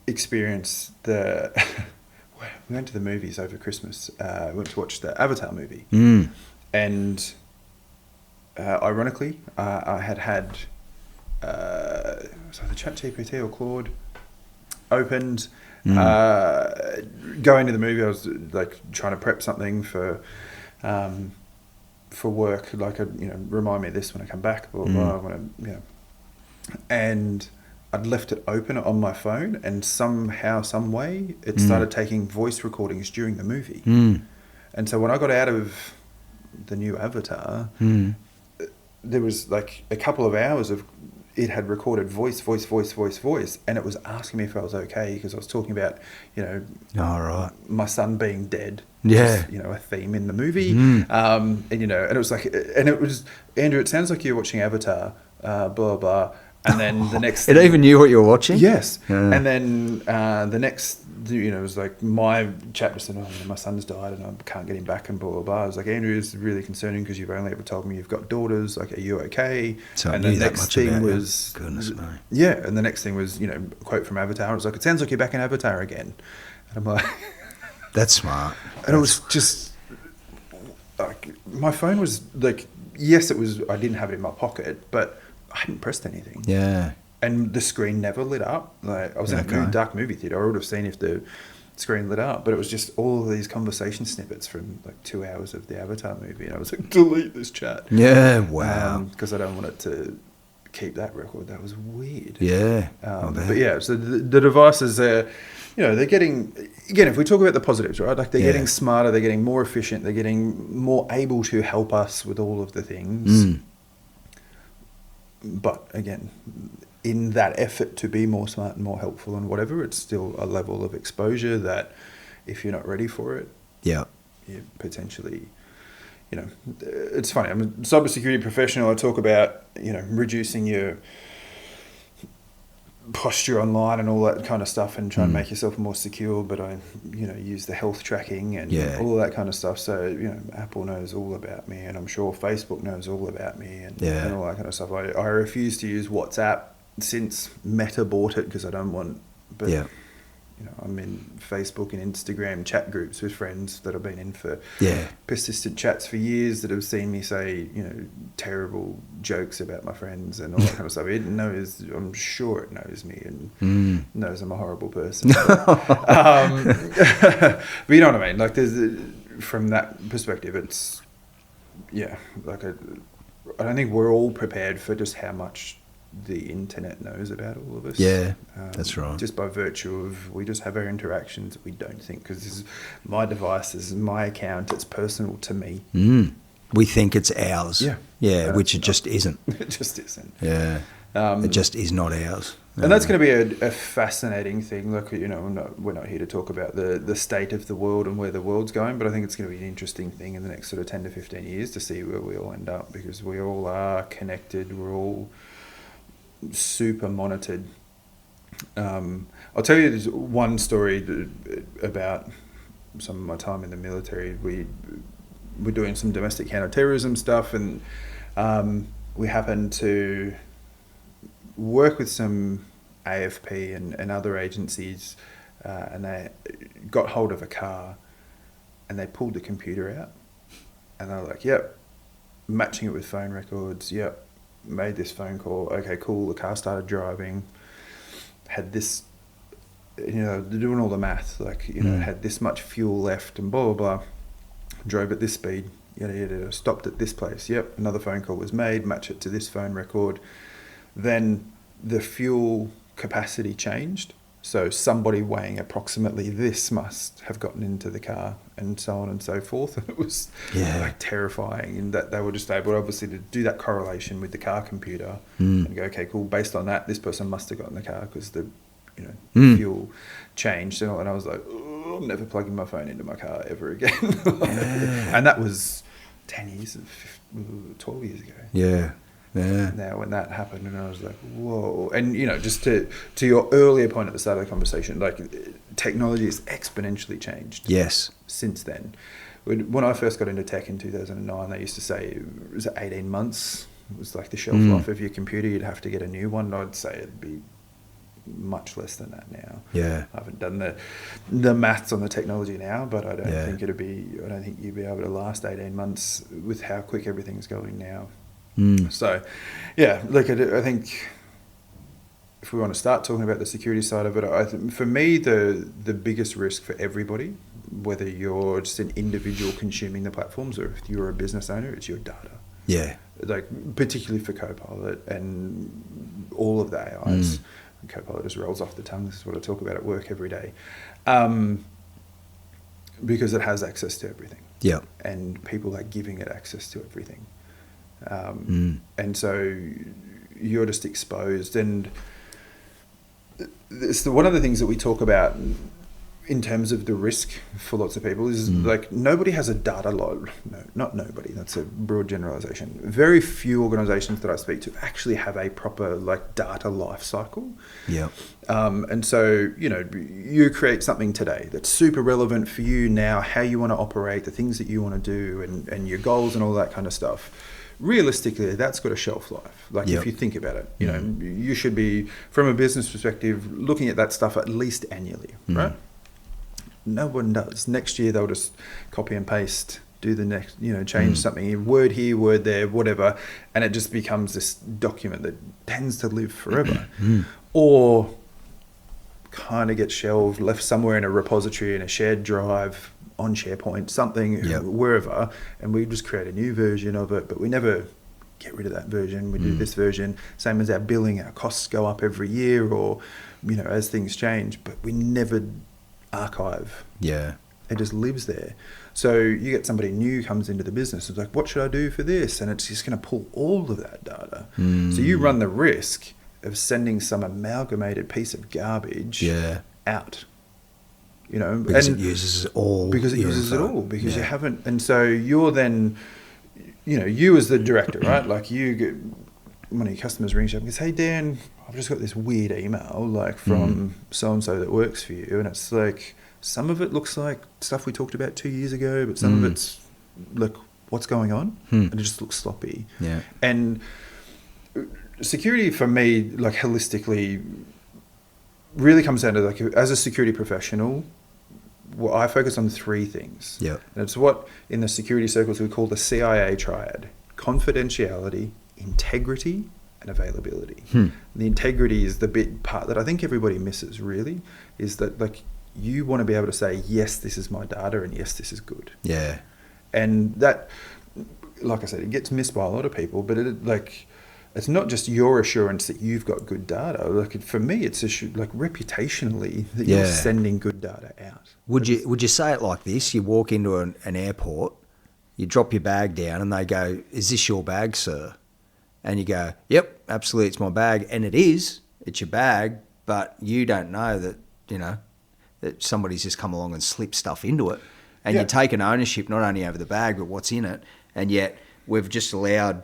experience. We went to the movies over Christmas. We went to watch the Avatar movie. And ironically, I had so the ChatGPT or Claude opened. Going to the movie, I was like trying to prep something for work, like remind me of this when I come back, blah blah blah. And I'd left it open on my phone, and somehow, some way, it started taking voice recordings during the movie. And so when I got out of the new Avatar, there was like a couple of hours of it had recorded voice, and it was asking me if I was okay, because I was talking about, my son being dead. Yeah. Which is, a theme in the movie. And it was like, and it was, Andrew, it sounds like you're watching Avatar, blah, blah. And then the next... It even knew what you were watching? Yes. And then the next it was like my chap just said, my son's died and I can't get him back and blah, blah, blah. I was like, Andrew, it's really concerning because you've only ever told me you've got daughters. Like, are you okay? So and I knew the that next much thing about you. was, Goodness me. yeah. And the next thing was, a quote from Avatar. I was like, it sounds like you're back in Avatar again. And I'm like, That's smart. and it was just like, my phone was like, yes, I didn't have it in my pocket, but I hadn't pressed anything. Yeah. And the screen never lit up. Like, I was in a Okay. dark movie theater. I would have seen if the screen lit up, but it was just all of these conversation snippets from like 2 hours of the Avatar movie, and I was like, delete this chat. Yeah, wow. Because I don't want it to keep that record. That was weird. Yeah. But yeah, so the devices are, they're getting, again, if we talk about the positives, right? Like, they're getting smarter, they're getting more efficient, they're getting more able to help us with all of the things. But again, in that effort to be more smart and more helpful and whatever, it's still a level of exposure that if you're not ready for it, Yeah. you potentially, it's funny. I'm a cybersecurity professional. I talk about, reducing your posture online and all that kind of stuff and try and make yourself more secure. But I, use the health tracking and all of that kind of stuff. So, Apple knows all about me, and I'm sure Facebook knows all about me and all that kind of stuff. I refuse to use WhatsApp since Meta bought it because I don't want, but I'm in Facebook and Instagram chat groups with friends that I've been in for persistent chats for years that have seen me say, terrible jokes about my friends and all that kind of stuff. It knows, I'm sure it knows me and knows I'm a horrible person. But you know what I mean? Like, from that perspective, it's, like I don't think we're all prepared for just how much the internet knows about all of us. Yeah, that's right. Just by virtue of, we just have our interactions, we don't think, because this is my device, this is my account, it's personal to me. We think it's ours. Yeah, which it just isn't. It just isn't. Yeah. It just is not ours. And that's going to be a fascinating thing. Like, we're not here to talk about the state of the world and where the world's going, but I think it's going to be an interesting thing in the next sort of 10 to 15 years to see where we all end up, because we all are connected, we're all super monitored. I'll tell you there's one story about some of my time in the military. We're doing some domestic counterterrorism stuff, and we happened to work with some AFP and other agencies, and they got hold of a car and they pulled the computer out and they were like, yep, matching it with phone records, yep, made this phone call, okay, cool, the car started driving, had this, they're doing all the math, like, had this much fuel left and blah, blah, blah, drove at this speed, stopped at this place, yep, another phone call was made, match it to this phone record. Then the fuel capacity changed, so somebody weighing approximately this must have gotten into the car, and so on and so forth. And it was like terrifying, in that they were just able, obviously, to do that correlation with the car computer and go, okay, cool, based on that, this person must have got in the car because the fuel changed. And I was like, oh, I'm never plugging my phone into my car ever again. And that was 10 years, 12 years ago. Yeah. Now, when that happened, and I was like, whoa. And, just to your earlier point at the start of the conversation, like, technology has exponentially changed. Yes. Since then. When I first got into tech in 2009, they used to say it was 18 months. It was like the shelf life of your computer. You'd have to get a new one. I'd say it'd be much less than that now. Yeah. I haven't done the maths on the technology now, but I don't think I don't think you'd be able to last 18 months with how quick everything's going now. So, look, I think if we want to start talking about the security side of it, for me, the biggest risk for everybody, whether you're just an individual consuming the platforms or if you're a business owner, it's your data. Yeah. Like, particularly for Copilot and all of the AIs. Copilot just rolls off the tongue. This is what I talk about at work every day. Because it has access to everything. Yeah. And people are giving it access to everything. And so you're just exposed, and it's one of the things that we talk about in terms of the risk for lots of people is like nobody has a data log. No, not nobody. That's a broad generalization. Very few organizations that I speak to actually have a proper like data life cycle. Yeah. And so, you know, you create something today that's super relevant for you now, how you want to operate, the things that you want to do and your goals and all that kind of stuff. Realistically, that's got a shelf life. Like if you think about it, you know, you should be, from a business perspective, looking at that stuff at least annually, right? No one does. Next year, they'll just copy and paste, do the next, you know, change something, word here, word there, whatever. And it just becomes this document that tends to live forever. Or kind of gets shelved, left somewhere in a repository, in a shared drive, on SharePoint, something, wherever. And we just create a new version of it, but we never get rid of that version. We do this version. Same as our billing, our costs go up every year or, you know, as things change, but we never archive. Yeah. It just lives there. So you get somebody new comes into the business. It's like, what should I do for this? And it's just going to pull all of that data. So you run the risk of sending some amalgamated piece of garbage out. You know, because it uses all. Because it uses it all. Because you haven't. And so you're then, you know, you as the director, right? Like you get, one of your customers rings you up and goes, hey, Dan, I've just got this weird email like from so-and-so that works for you. And it's like, some of it looks like stuff we talked about 2 years ago, but some of it's like, what's going on? And it just looks sloppy. Yeah. And security for me, like holistically, really comes down to like, as a security professional, well, I focus on three things. Yeah. And it's what in the security circles we call the CIA triad: confidentiality, integrity, and availability. The integrity is the big part that I think everybody misses, really, is that like you want to be able to say, yes, this is my data, and yes, this is good. Yeah. And that, like I said, it gets missed by a lot of people, but it, like, it's not just your assurance that you've got good data. Like for me, it's like reputationally that you're sending good data out. Would you say it like this? You walk into an airport, you drop your bag down, and they go, "Is this your bag, sir?" And you go, "Yep, absolutely, it's my bag," and it is. It's your bag, but you don't know that, you know, that somebody's just come along and slipped stuff into it, and you're taking ownership not only over the bag but what's in it, and yet we've just allowed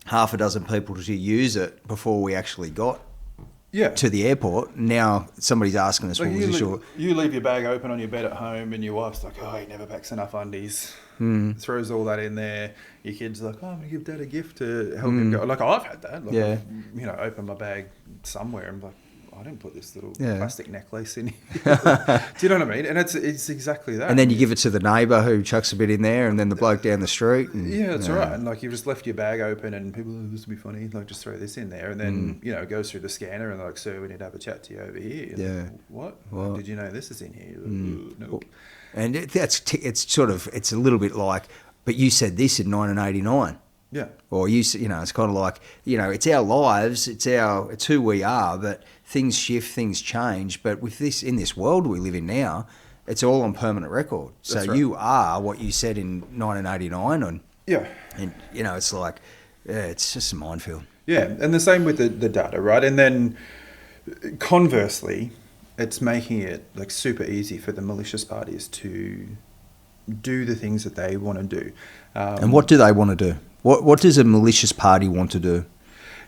half a dozen people to use it before we actually got to the airport. Now somebody's asking us, like well, was this your... You leave your bag open on your bed at home and your wife's like, oh, he never packs enough undies. Throws all that in there. Your kid's like, oh, I'm going to give Dad a gift to help him go. Like, I've had that. Like, I've, you know, opened my bag somewhere and I'm like, I didn't put this little plastic necklace in here. Do you know what I mean? And it's exactly that. And then you give it to the neighbour who chucks a bit in there, and then the bloke down the street. And, that's right. And like you've just left your bag open, and people, oh, this would be funny. Like just throw this in there, and then you know it goes through the scanner, and they're like, sir, we need to have a chat to you over here. And like, what? Did you know this is in here? Nope. And it's sort of, it's a little bit like, but you said this in 1989. Yeah. Or you know, it's kind of like, you know, it's our lives, it's who we are, but things shift, things change. But with this, in this world we live in now, it's all on permanent record. So you are what you said in 1989, and you know, it's like, it's just a minefield. Yeah, and the same with the data, right? And then conversely, it's making it like super easy for the malicious parties to do the things that they want to do. And what do they want to do? What does a malicious party want to do?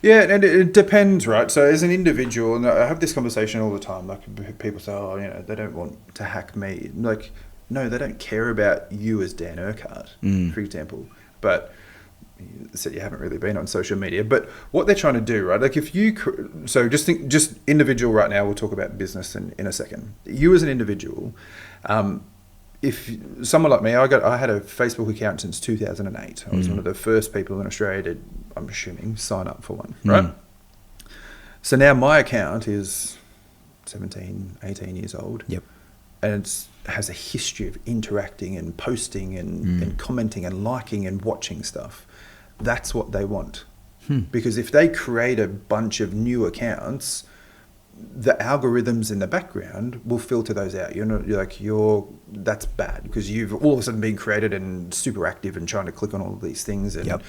Yeah, and it depends, right? So as an individual, and I have this conversation all the time, like people say, oh, you know, they don't want to hack me. Like, no, they don't care about you as Dan Urquhart, for example. But you said you haven't really been on social media. But what they're trying to do, right? Like if you, so just think, just individual right now, we'll talk about business in a second. You as an individual, if someone like me, I had a Facebook account since 2008. I was one of the first people in Australia to, I'm assuming, sign up for one, right? So now my account is 17, 18 years old. Yep. And it has a history of interacting and posting and commenting and liking and watching stuff. That's what they want. Because if they create a bunch of new accounts, the algorithms in the background will filter those out. That's bad because you've all of a sudden been created and super active and trying to click on all of these things and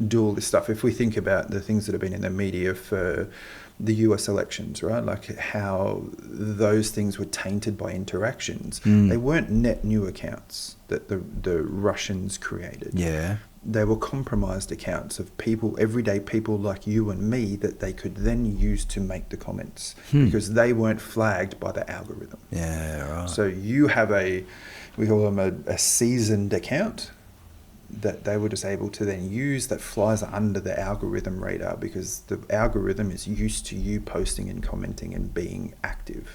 do all this stuff. If we think about the things that have been in the media for the US elections, right? Like how those things were tainted by interactions. They weren't net new accounts that the Russians created. Yeah. They were compromised accounts of people, everyday people like you and me, that they could then use to make the comments because they weren't flagged by the algorithm. Yeah, right. So you have we call them a seasoned account that they were just able to then use that flies under the algorithm radar because the algorithm is used to you posting and commenting and being active.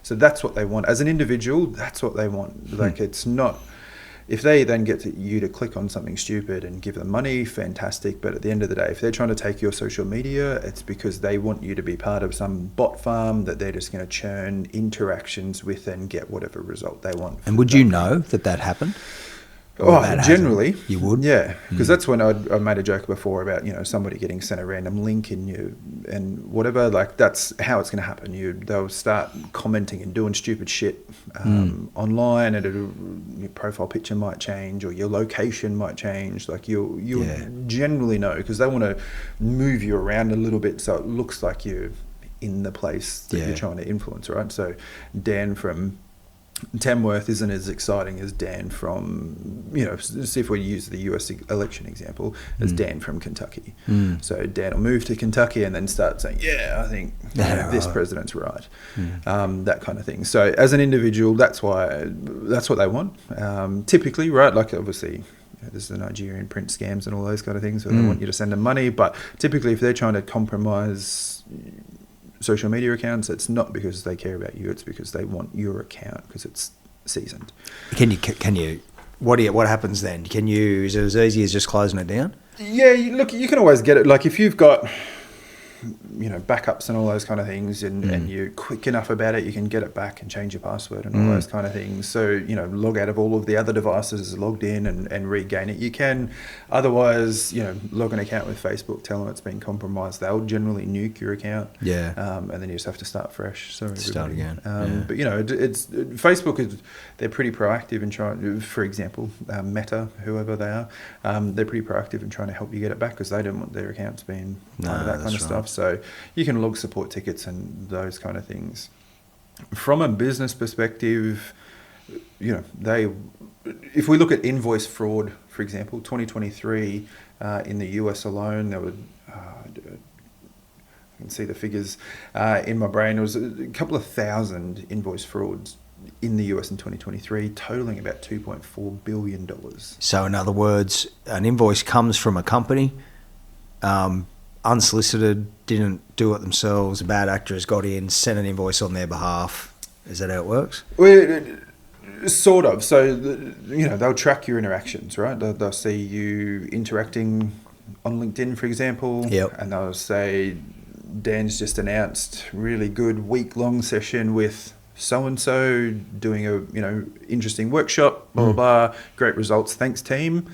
So that's what they want. As an individual, that's what they want. Like it's not... If they then get you to click on something stupid and give them money, fantastic. But at the end of the day, if they're trying to take your social media, it's because they want you to be part of some bot farm that they're just going to churn interactions with and get whatever result they want. And would you know that happened? Generally, you would. Yeah, because that's when I made a joke before about somebody getting sent a random link and whatever. Like that's how it's going to happen. They'll start commenting and doing stupid shit online, and your profile picture might change or your location might change. Like you'll generally know because they want to move you around a little bit so it looks like you're in the place that you're trying to influence, right? So Dan from Tamworth isn't as exciting as Dan from, see if we use the US election example, as Dan from Kentucky. So Dan will move to Kentucky and then start saying, I think this president's right. That kind of thing. So as an individual, that's what they want. Typically, right, like obviously there's the Nigerian print scams and all those kind of things, so they want you to send them money. But typically if they're trying to compromise social media accounts, it's not because they care about you, it's because they want your account because it's seasoned. Can you what happens then? Is it as easy as just closing it down? Yeah, you can always get it. Like if you've got backups and all those kind of things and you're quick enough about it, you can get it back and change your password and all those kind of things. So, log out of all of the other devices, logged in and regain it. You can, otherwise, log an account with Facebook, tell them it's been compromised. They'll generally nuke your account. Yeah. And then you just have to start fresh. Sorry, start again. But, it's Facebook they're pretty proactive in trying, for example, Meta, whoever they are, they're pretty proactive in trying to help you get it back because they don't want their accounts being part of that kind of stuff. So you can log support tickets and those kind of things. From a business perspective, if we look at invoice fraud, for example, 2023 in the US alone, there were, I can see the figures in my brain, it was a couple of thousand invoice frauds in the US in 2023, totaling about $2.4 billion. So in other words, an invoice comes from a company, unsolicited, didn't do it themselves, a bad actor has got in, sent an invoice on their behalf. Is that how it works? Well, sort of. So, they'll track your interactions, right? They'll see you interacting on LinkedIn, for example, and they'll say, Dan's just announced really good week-long session with so-and-so doing a, interesting workshop, blah, blah, blah, great results, thanks team.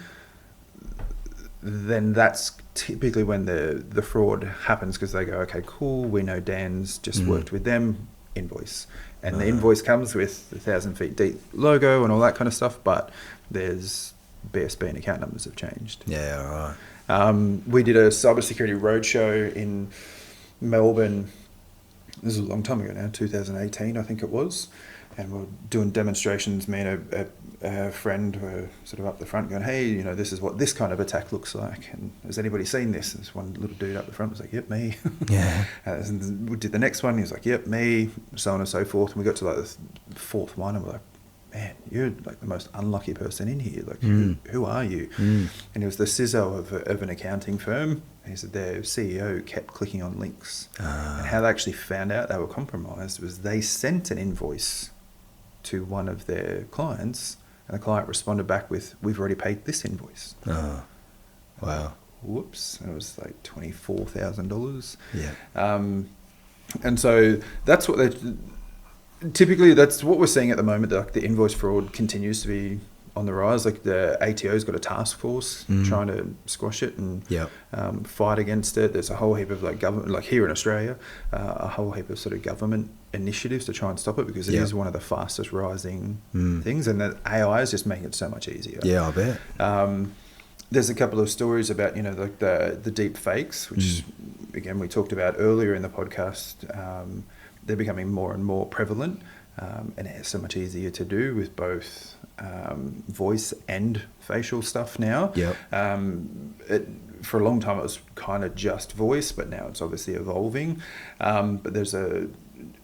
Then that's typically when the fraud happens because they go, okay, cool, we know Dan's just worked with them, invoice. And the invoice comes with the 1,000 feet deep logo and all that kind of stuff, but there's BSB and account numbers have changed. Yeah, all right. We did a cybersecurity roadshow in Melbourne. This is a long time ago now, 2018, I think it was. And we're doing demonstrations. Me and a friend were sort of up the front going, hey, this is what this kind of attack looks like. And has anybody seen this? There's one little dude up the front was like, yep, me. Yeah. And we did the next one. He was like, yep, me, so on and so forth. And we got to like the fourth one and we're like, man, you're like the most unlucky person in here. Like, who are you? And it was the CISO of an accounting firm. He said their CEO kept clicking on links. And how they actually found out they were compromised was they sent an invoice to one of their clients, and the client responded back with, we've already paid this invoice. Oh, wow. Whoops. And it was like $24,000. Yeah. And so that's what typically that's what we're seeing at the moment. Like the invoice fraud continues to be on the rise. Like the ATO's got a task force trying to squash it and fight against it. There's a whole heap of like government, like here in Australia, a whole heap of sort of government initiatives to try and stop it, because it is one of the fastest rising things, and the AI is just making it so much easier. Yeah, I bet. There's a couple of stories about, you know, like the deep fakes, which again we talked about earlier in the podcast. They're becoming more and more prevalent, and it's so much easier to do with both voice and facial stuff now. Yep. For a long time it was kind of just voice, but now it's obviously evolving. But there's a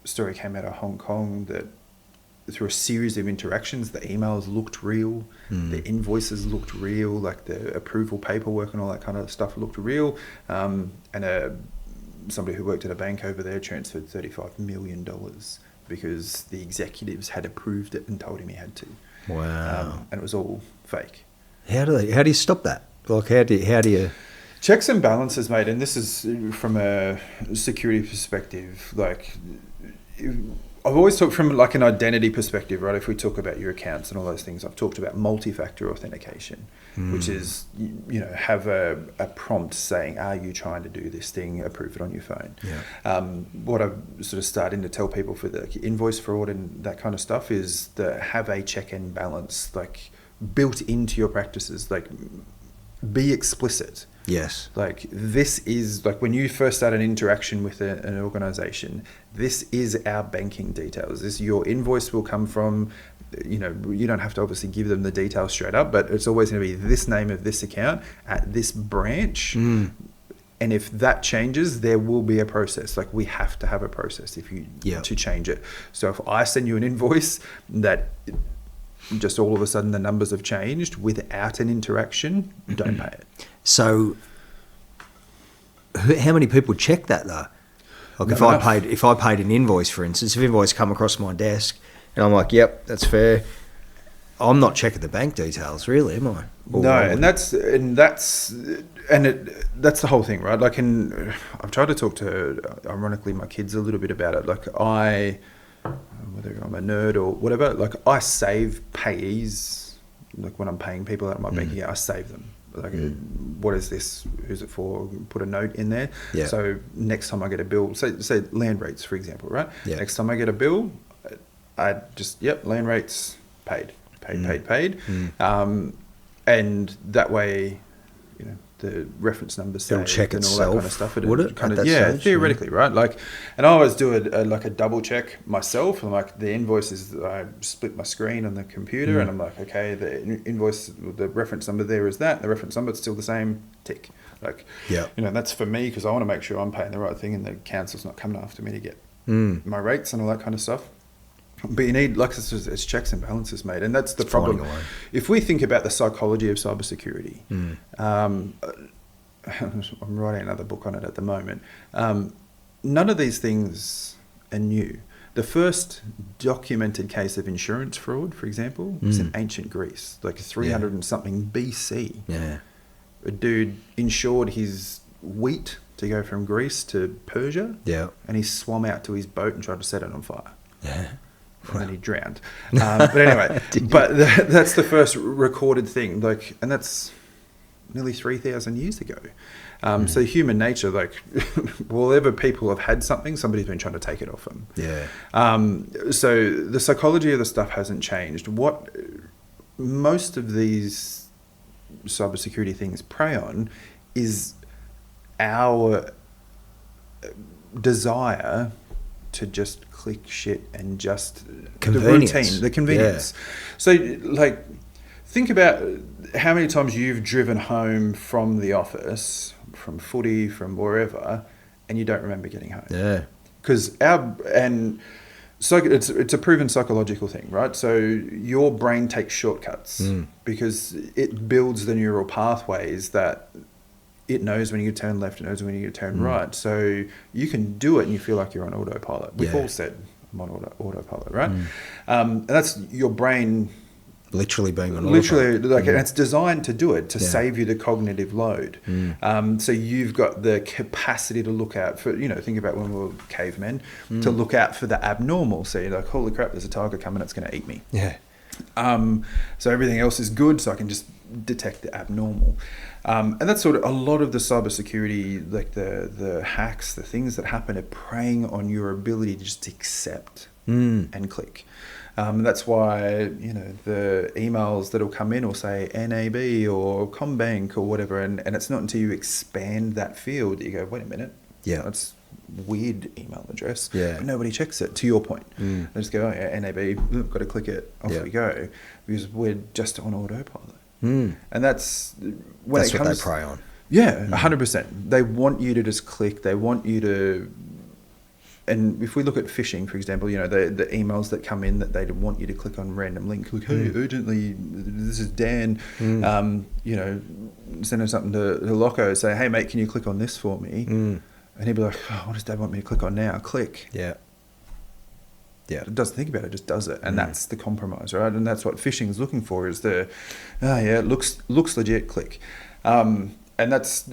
story came out of Hong Kong that through a series of interactions, the emails looked real, the invoices looked real, like the approval paperwork and all that kind of stuff looked real. And somebody who worked at a bank over there transferred $35 million because the executives had approved it and told him he had to. Wow. And it was all fake. How do you stop that? Like, how do you... Checks and balances, mate, and this is from a security perspective. Like, I've always talked from like an identity perspective, right? If we talk about your accounts and all those things, I've talked about multi-factor authentication, which is, you know, have a prompt saying, are you trying to do this thing? Approve it on your phone. Yeah. What I'm sort of starting to tell people for the invoice fraud and that kind of stuff is that have a check and balance, like built into your practices, like be explicit. Yes. Like this is like when you first start an interaction with an organization, this is our banking details. This your invoice will come from, you know, you don't have to obviously give them the details straight up, but it's always going to be this name of this account at this branch. And if that changes, there will be a process. Like we have to have a process if you to change it. So if I send you an invoice that just all of a sudden the numbers have changed without an interaction, don't pay it. So how many people check that though? Like if I paid an invoice, for instance, if invoice come across my desk and I'm like, yep, that's fair, I'm not checking the bank details, really, am I? That's the whole thing, right? Like, I've tried to talk to, ironically, my kids a little bit about it. Like whether I'm a nerd or whatever, like I save payees, like when I'm paying people out of my bank account, I save them. Like, what is this? Who's it for? Put a note in there. Yeah. So next time I get a bill, say land rates, for example, right? Yeah. Next time I get a bill, I just, land rates paid. And that way, you know, the reference numbers it'll check and all itself, that kind of stuff. Would it? Kind of, theoretically, right? Like, and I always do like a double check myself. I'm like, the invoices, I split my screen on the computer, and I'm like, okay, the invoice, the reference number there is that. The reference number is still the same. Tick. Like, you know, that's for me because I want to make sure I'm paying the right thing, and the council's not coming after me to get my rates and all that kind of stuff. But you need, like, it's checks and balances, mate, and that's the problem. If we think about the psychology of cybersecurity, I'm writing another book on it at the moment. None of these things are new. The first documented case of insurance fraud, for example, was in ancient Greece, like 300 and something BC. Yeah, a dude insured his wheat to go from Greece to Persia. Yeah, and he swam out to his boat and tried to set it on fire. Yeah. And then he drowned. But anyway, that's the first recorded thing. Like, and that's nearly 3,000 years ago. So human nature, like, wherever people have had something, somebody's been trying to take it off them. Yeah. So the psychology of the stuff hasn't changed. What most of these cybersecurity things prey on is our desire to just click shit and just the routine, the convenience. Yeah. So, like, think about how many times you've driven home from the office, from footy, from wherever, and you don't remember getting home. Yeah. Because it's a proven psychological thing, right? So your brain takes shortcuts because it builds the neural pathways that it knows when you turn left, it knows when you turn right. So you can do it and you feel like you're on autopilot. We've all said I'm on autopilot, right? And that's your brain literally being on autopilot. Like, and it's designed to do it, to save you the cognitive load. So you've got the capacity to look out for, you know, think about when we were cavemen, to look out for the abnormal. So you're like, holy crap, there's a tiger coming, it's going to eat me. Yeah. So everything else is good, so I can just detect the abnormal. And that's sort of a lot of the cybersecurity, like the hacks, the things that happen are preying on your ability to just accept and click. That's why, you know, the emails that'll come in will say NAB or Combank or whatever, and it's not until you expand that field that you go, wait a minute, Yeah. that's weird email address. Yeah. But nobody checks it, to your point. They just go, oh yeah, NAB, got to click it, off Yeah. we go, because we're just on autopilot. And that's when That's it what comes, they prey on. Yeah, 100%. They want you to just click. They want you to. And if we look at phishing, for example, you know, the emails that come in that they want you to click on random link, like, hey, urgently, this is Dan, you know, send him something to Loco, say, hey, mate, can you click on this for me? And he'd be like, oh, what does Dad want me to click on now? Click. Yeah. Yeah. It doesn't think about it, just does it. And that's the compromise, right? And that's what phishing is looking for, is the, oh, yeah, it looks legit, click. And that's,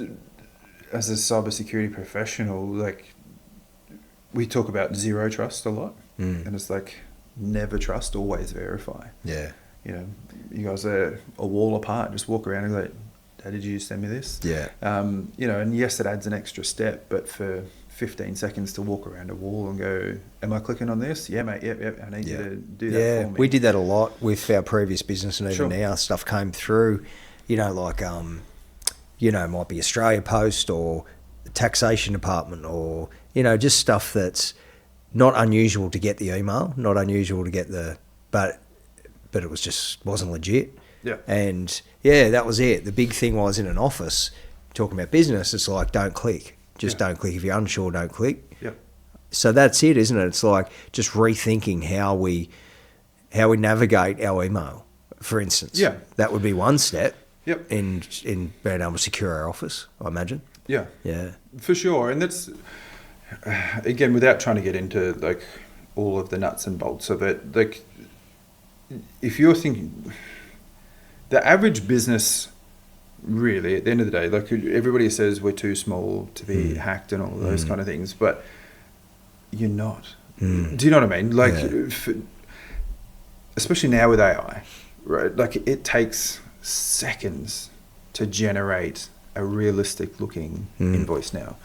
as a cybersecurity professional, like, we talk about zero trust a lot, and it's like never trust, always verify. Yeah. You know, you guys are a wall apart, just walk around and go, Dad, did you send me this? Yeah. You know, and yes, it adds an extra step, but for 15 seconds to walk around a wall and go, am I clicking on this? Yeah, mate, yep, I need you to do that for me. We did that a lot with our previous business, and even Sure. now stuff came through, you know, like, you know, it might be Australia Post or the taxation department, or, you know, just stuff that's not unusual to get the email, not unusual to get but it was just wasn't legit. Yeah. And yeah, that was it. The big thing was, in an office, talking about business, it's like, don't click. Just don't click. If you're unsure, don't click. Yep. So that's it, isn't it? It's like just rethinking how we navigate our email, for instance. Yeah. That would be one step. Yep. In being able to secure our office, I imagine. Yeah. Yeah. For sure. And that's, again, without trying to get into like all of the nuts and bolts of it, like, if you're thinking, the average business, really, at the end of the day, like, everybody says we're too small to be hacked and all of those kind of things, but you're not. Do you know what I mean? Like, especially now with AI, right? Like, it takes seconds to generate a realistic looking invoice now,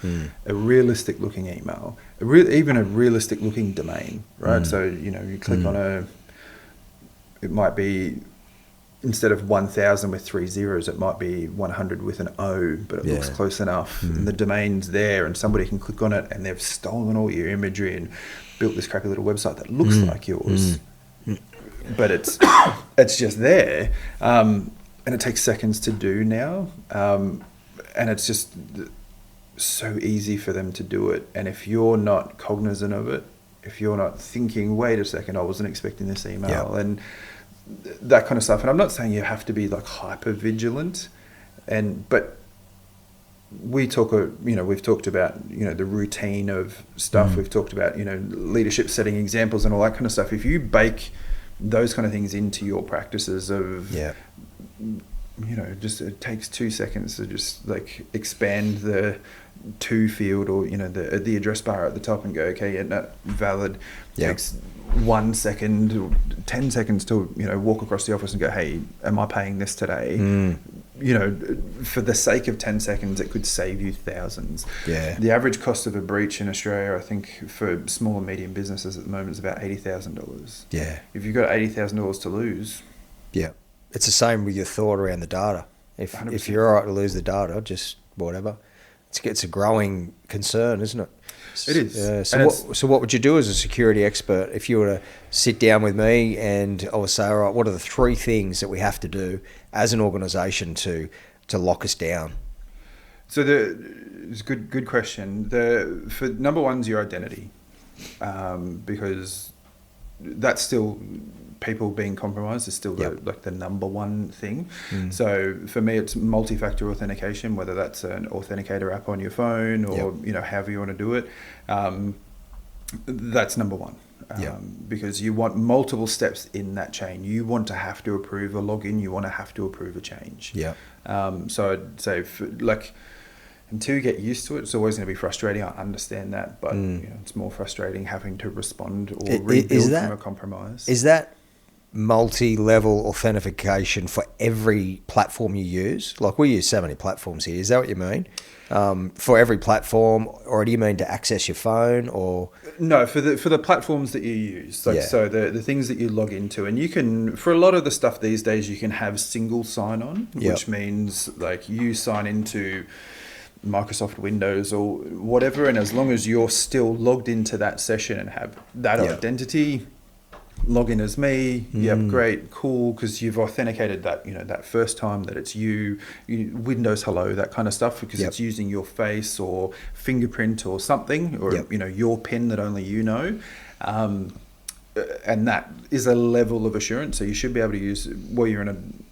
a realistic looking email, even a realistic looking domain, right? So, you know, you click on it might be, instead of 1000 with 3 zeros, it might be 100 with an O, but it looks close enough, and the domain's there, and somebody can click on it, and they've stolen all your imagery and built this crappy little website that looks like yours, but it's just there, and it takes seconds to do now, and it's just so easy for them to do it. And if you're not cognizant of it, if you're not thinking, wait a second, I wasn't expecting this email, and that kind of stuff. And I'm not saying you have to be like hyper vigilant, but we've talked about, you know, the routine of stuff. We've talked about, you know, leadership setting examples and all that kind of stuff. If you bake those kind of things into your practices of, you know, just it takes 2 seconds to just like expand the to field, or, you know, the address bar at the top, and go, okay, yeah, no, valid. Takes 1 second or 10 seconds to, you know, walk across the office and go, hey, am I paying this today? You know, for the sake of 10 seconds, it could save you thousands. The average cost of a breach in Australia, I think, for small and medium businesses at the moment is about $80,000. If you've got $80,000 to lose. It's the same with your thought around the data. If 100%. If you're all right to lose the data, just whatever. It's a growing concern, isn't it? It is. So what would you do as a security expert if you were to sit down with me and I would say, all right, what are the 3 things that we have to do as an organisation to lock us down? So it's a good question. For number one's your identity, because that's still, people being compromised is still the number one thing. So for me, it's multi-factor authentication, whether that's an authenticator app on your phone or you know, however you want to do it. That's number one. Because you want multiple steps in that chain. You want to have to approve a login. You want to have to approve a change. So I'd say, until you get used to it, it's always going to be frustrating. I understand that, but you know, it's more frustrating having to respond or rebuild from a compromise. Is that multi-level authentication for every platform you use? Like, we use so many platforms here. Is that what you mean? For every platform, or do you mean to access your phone, or? No, for the platforms that you use, like, Yeah. so the things that you log into, and you can, for a lot of the stuff these days, you can have single sign-on, Yep. which means like you sign into Microsoft Windows or whatever, and as long as you're still logged into that session and have that Yep. identity, log in as me. Yep, great, cool, because you've authenticated that, that first time that it's you, Windows Hello, that kind of stuff, because Yep. it's using your face or fingerprint or something, or Yep. your PIN that only you know. And that is a level of assurance. So you should be able to use, while you're in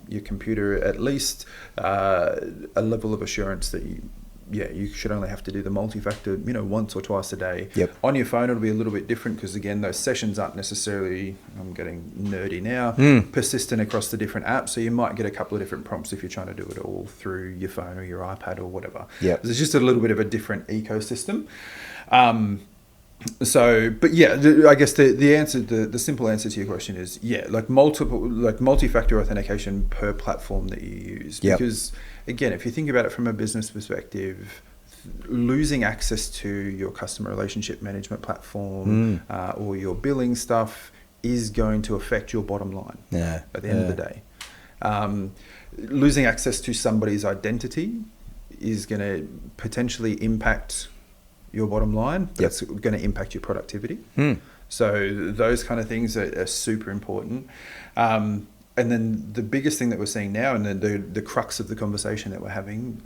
your computer, at least a level of assurance that you should only have to do the multi-factor, once or twice a day. Yep. On your phone, it'll be a little bit different, because again, those sessions aren't necessarily, I'm getting nerdy now, persistent across the different apps. So you might get a couple of different prompts if you're trying to do it all through your phone or your iPad or whatever. Yep. There's just a little bit of a different ecosystem. So, but yeah, I guess the answer, the simple answer to your question is, like multi-factor authentication per platform that you use. Yep. Because again, if you think about it from a business perspective, losing access to your customer relationship management platform or your billing stuff is going to affect your bottom line at the end of the day. Losing access to somebody's identity is going to potentially impact your bottom line. That's going to impact your productivity. So those kind of things are super important. And then the biggest thing that we're seeing now, and then the crux of the conversation that we're having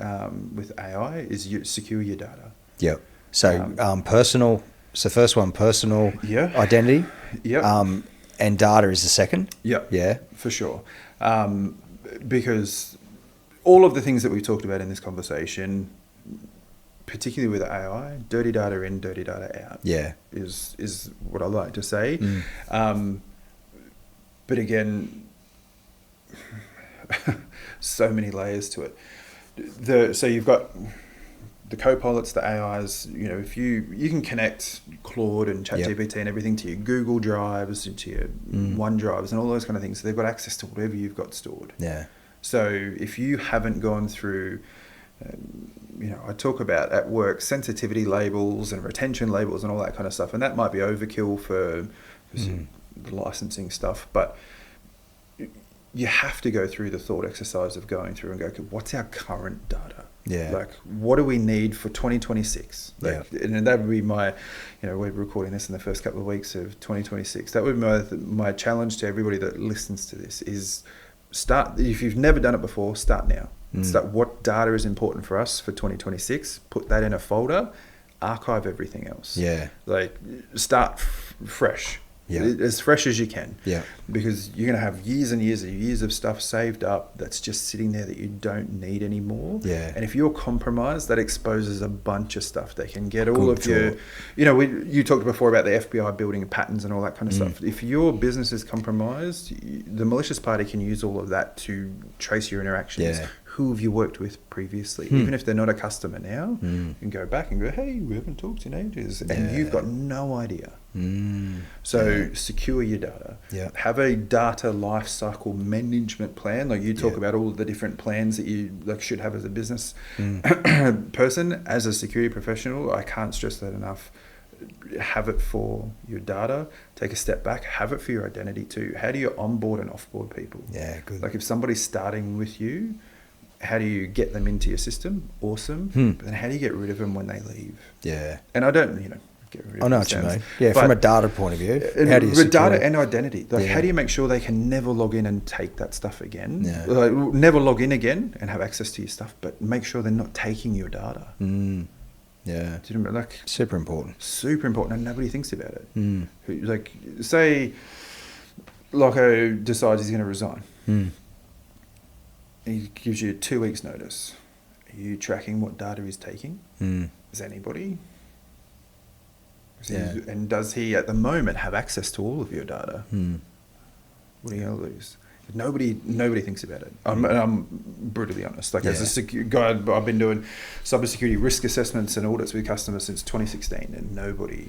with AI, is you secure your data. Yep. So personal. So first one, personal identity. Yeah. And data is the second. Yeah. For sure. Because all of the things that we've talked about in this conversation, particularly with AI, dirty data in, dirty data out. Yeah. Is what I like to say. But again, so many layers to it. So you've got the co-pilots, the AIs. If you can connect Claude and ChatGPT and everything to your Google Drives, into your OneDrives, and all those kind of things. So they've got access to whatever you've got stored. Yeah. So if you haven't gone through, I talk about at work sensitivity labels and retention labels and all that kind of stuff, and that might be overkill for the licensing stuff, but you have to go through the thought exercise of going through and go, okay, what's our current data? Yeah. Like, what do we need for 2026? And that would be my, we're recording this in the first couple of weeks of 2026. That would be my challenge to everybody that listens to this is start, if you've never done it before, start now. Start what data is important for us for 2026, put that in a folder, archive everything else. Yeah. Like, start fresh. Yeah. As fresh as you can. Yeah. Because you're going to have years and years of stuff saved up that's just sitting there that you don't need anymore. Yeah. And if you're compromised, that exposes a bunch of stuff. They can get all Good of your, you talked before about the FBI building patterns and all that kind of stuff. If your business is compromised, the malicious party can use all of that to trace your interactions. Yeah. Who have you worked with previously? Even if they're not a customer now, you can go back and go, hey, we haven't talked in ages. And you've got no idea. So secure your data. Yeah. Have a data lifecycle management plan. Like you talk about all of the different plans that you should have as a business person. As a security professional, I can't stress that enough. Have it for your data. Take a step back. Have it for your identity too. How do you onboard and offboard people? Yeah, good. Like if somebody's starting with you, how do you get them into your system? Awesome. But then how do you get rid of them when they leave? Yeah. And I don't, get rid of I know them what you sounds- mean. Yeah, but- from a data point of view. and How do you with secure data it? and identity, like Yeah. how do you make sure they can never log in and take that stuff again? Yeah. Like, never log in again and have access to your stuff, but make sure they're not taking your data. Yeah. Do you remember? Like Super important. super important, and nobody thinks about it. Like say, Locko decides he's going to resign. He gives you 2 weeks' notice. Are you tracking what data he's taking? Is anybody? Yeah. And does he at the moment have access to all of your data? What are you going to lose? Nobody thinks about it. I'm brutally honest. Like as a guy, I've been doing cybersecurity risk assessments and audits with customers since 2016, and nobody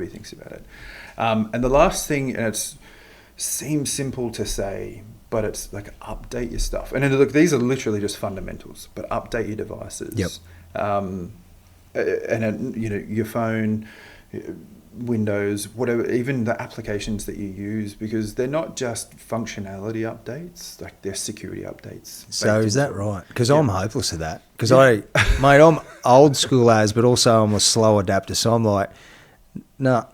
thinks about it. And the last thing, and seems simple to say, but it's like update your stuff. And then, look, these are literally just fundamentals, but update your devices. Yep. Your phone, Windows, whatever, even the applications that you use, because they're not just functionality updates, like they're security updates. So is that right? Because I'm hopeless at that. Because mate, I'm old school as, but also I'm a slow adapter. So I'm like, no,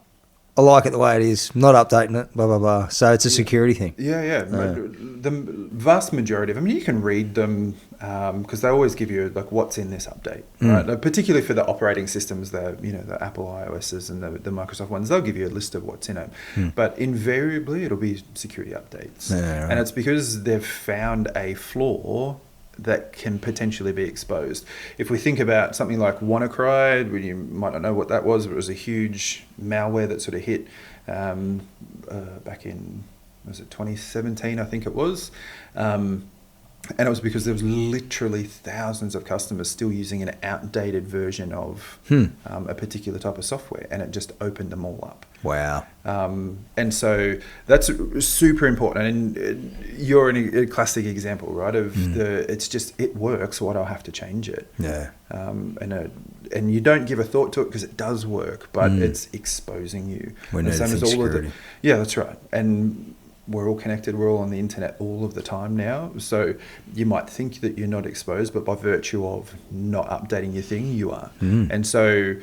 I like it the way it is. I'm not updating it, blah, blah, blah. So it's a security thing. Yeah. The vast majority of them, you can read them because they always give you like what's in this update, right? Like, particularly for the operating systems, the Apple iOSs and the Microsoft ones, they'll give you a list of what's in them. But invariably, it'll be security updates. Yeah, right. And it's because they've found a flaw that can potentially be exposed. If we think about something like WannaCry, you might not know what that was, but it was a huge malware that sort of hit back in, was it 2017, I think it was. And it was because there was literally thousands of customers still using an outdated version of a particular type of software, and it just opened them all up. Wow. And so that's super important. And you're a classic example, right? Of it's just, it works. Why do I have to change it? Yeah. And you don't give a thought to it because it does work, but it's exposing you. We And need same to as think all of security. yeah, that's right. And we're all connected. We're all on the internet all of the time now. So you might think that you're not exposed, but by virtue of not updating your thing, you are. And so,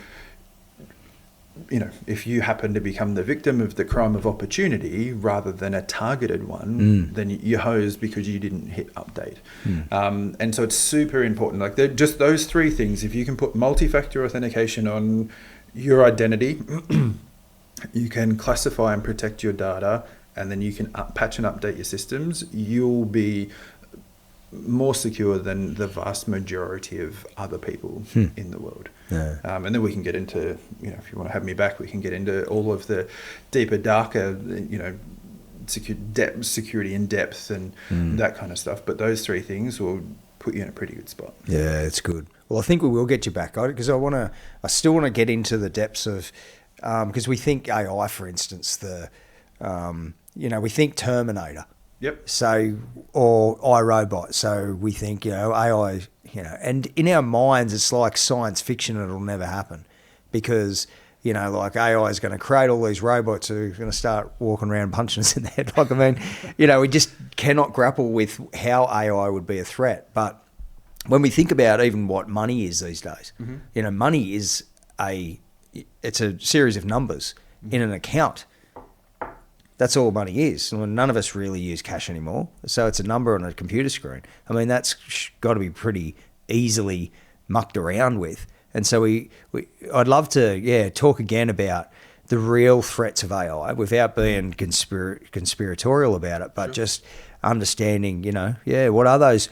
if you happen to become the victim of the crime of opportunity rather than a targeted one, then you're hosed because you didn't hit update. And so it's super important. Like, they're just those three things. If you can put multi-factor authentication on your identity, you can classify and protect your data, and then you can patch and update your systems, you'll be more secure than the vast majority of other people in the world. Yeah. And then we can get into, if you want to have me back, we can get into all of the deeper, darker, security in depth and that kind of stuff. But those three things will put you in a pretty good spot. Yeah, it's good. Well, I think we will get you back on it because I still want to get into the depths of, because we think AI, for instance, we think Terminator. Yep. So, or iRobot. So we think, AI, and in our minds, it's like science fiction. It'll never happen because, like AI is going to create all these robots who are going to start walking around punching us in the head. Like, we just cannot grapple with how AI would be a threat. But when we think about even what money is these days, money is it's a series of numbers in an account. That's all money is. None of us really use cash anymore. So it's a number on a computer screen. That's got to be pretty easily mucked around with. And so I'd love to, talk again about the real threats of AI without being conspiratorial about it, but just understanding, what are those,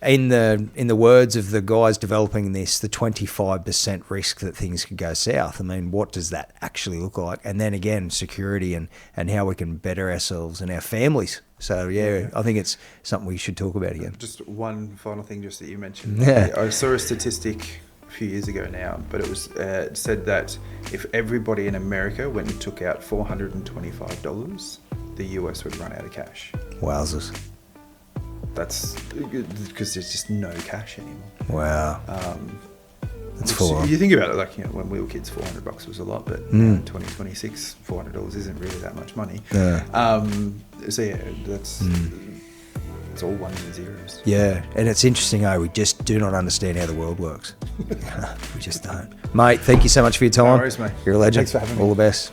in the words of the guys developing this, the 25% risk that things could go south. What does that actually look like? And then again, security and how we can better ourselves and our families. So I think it's something we should talk about again. Just one final thing, just that you mentioned. Yeah. I saw a statistic a few years ago now, but it was said that if everybody in America went and took out $425, the US would run out of cash. Wowzers. That's because there's just no cash anymore. Wow. That's full on. You think about it, like, when we were kids, $400 was a lot, but in 2026, $400 isn't really that much money. Yeah. That's it's all ones and zeros. Yeah, and it's interesting, we just do not understand how the world works. We just don't. Mate, thank you so much for your time. No worries, mate. You're a legend. Thanks for having me. All the best.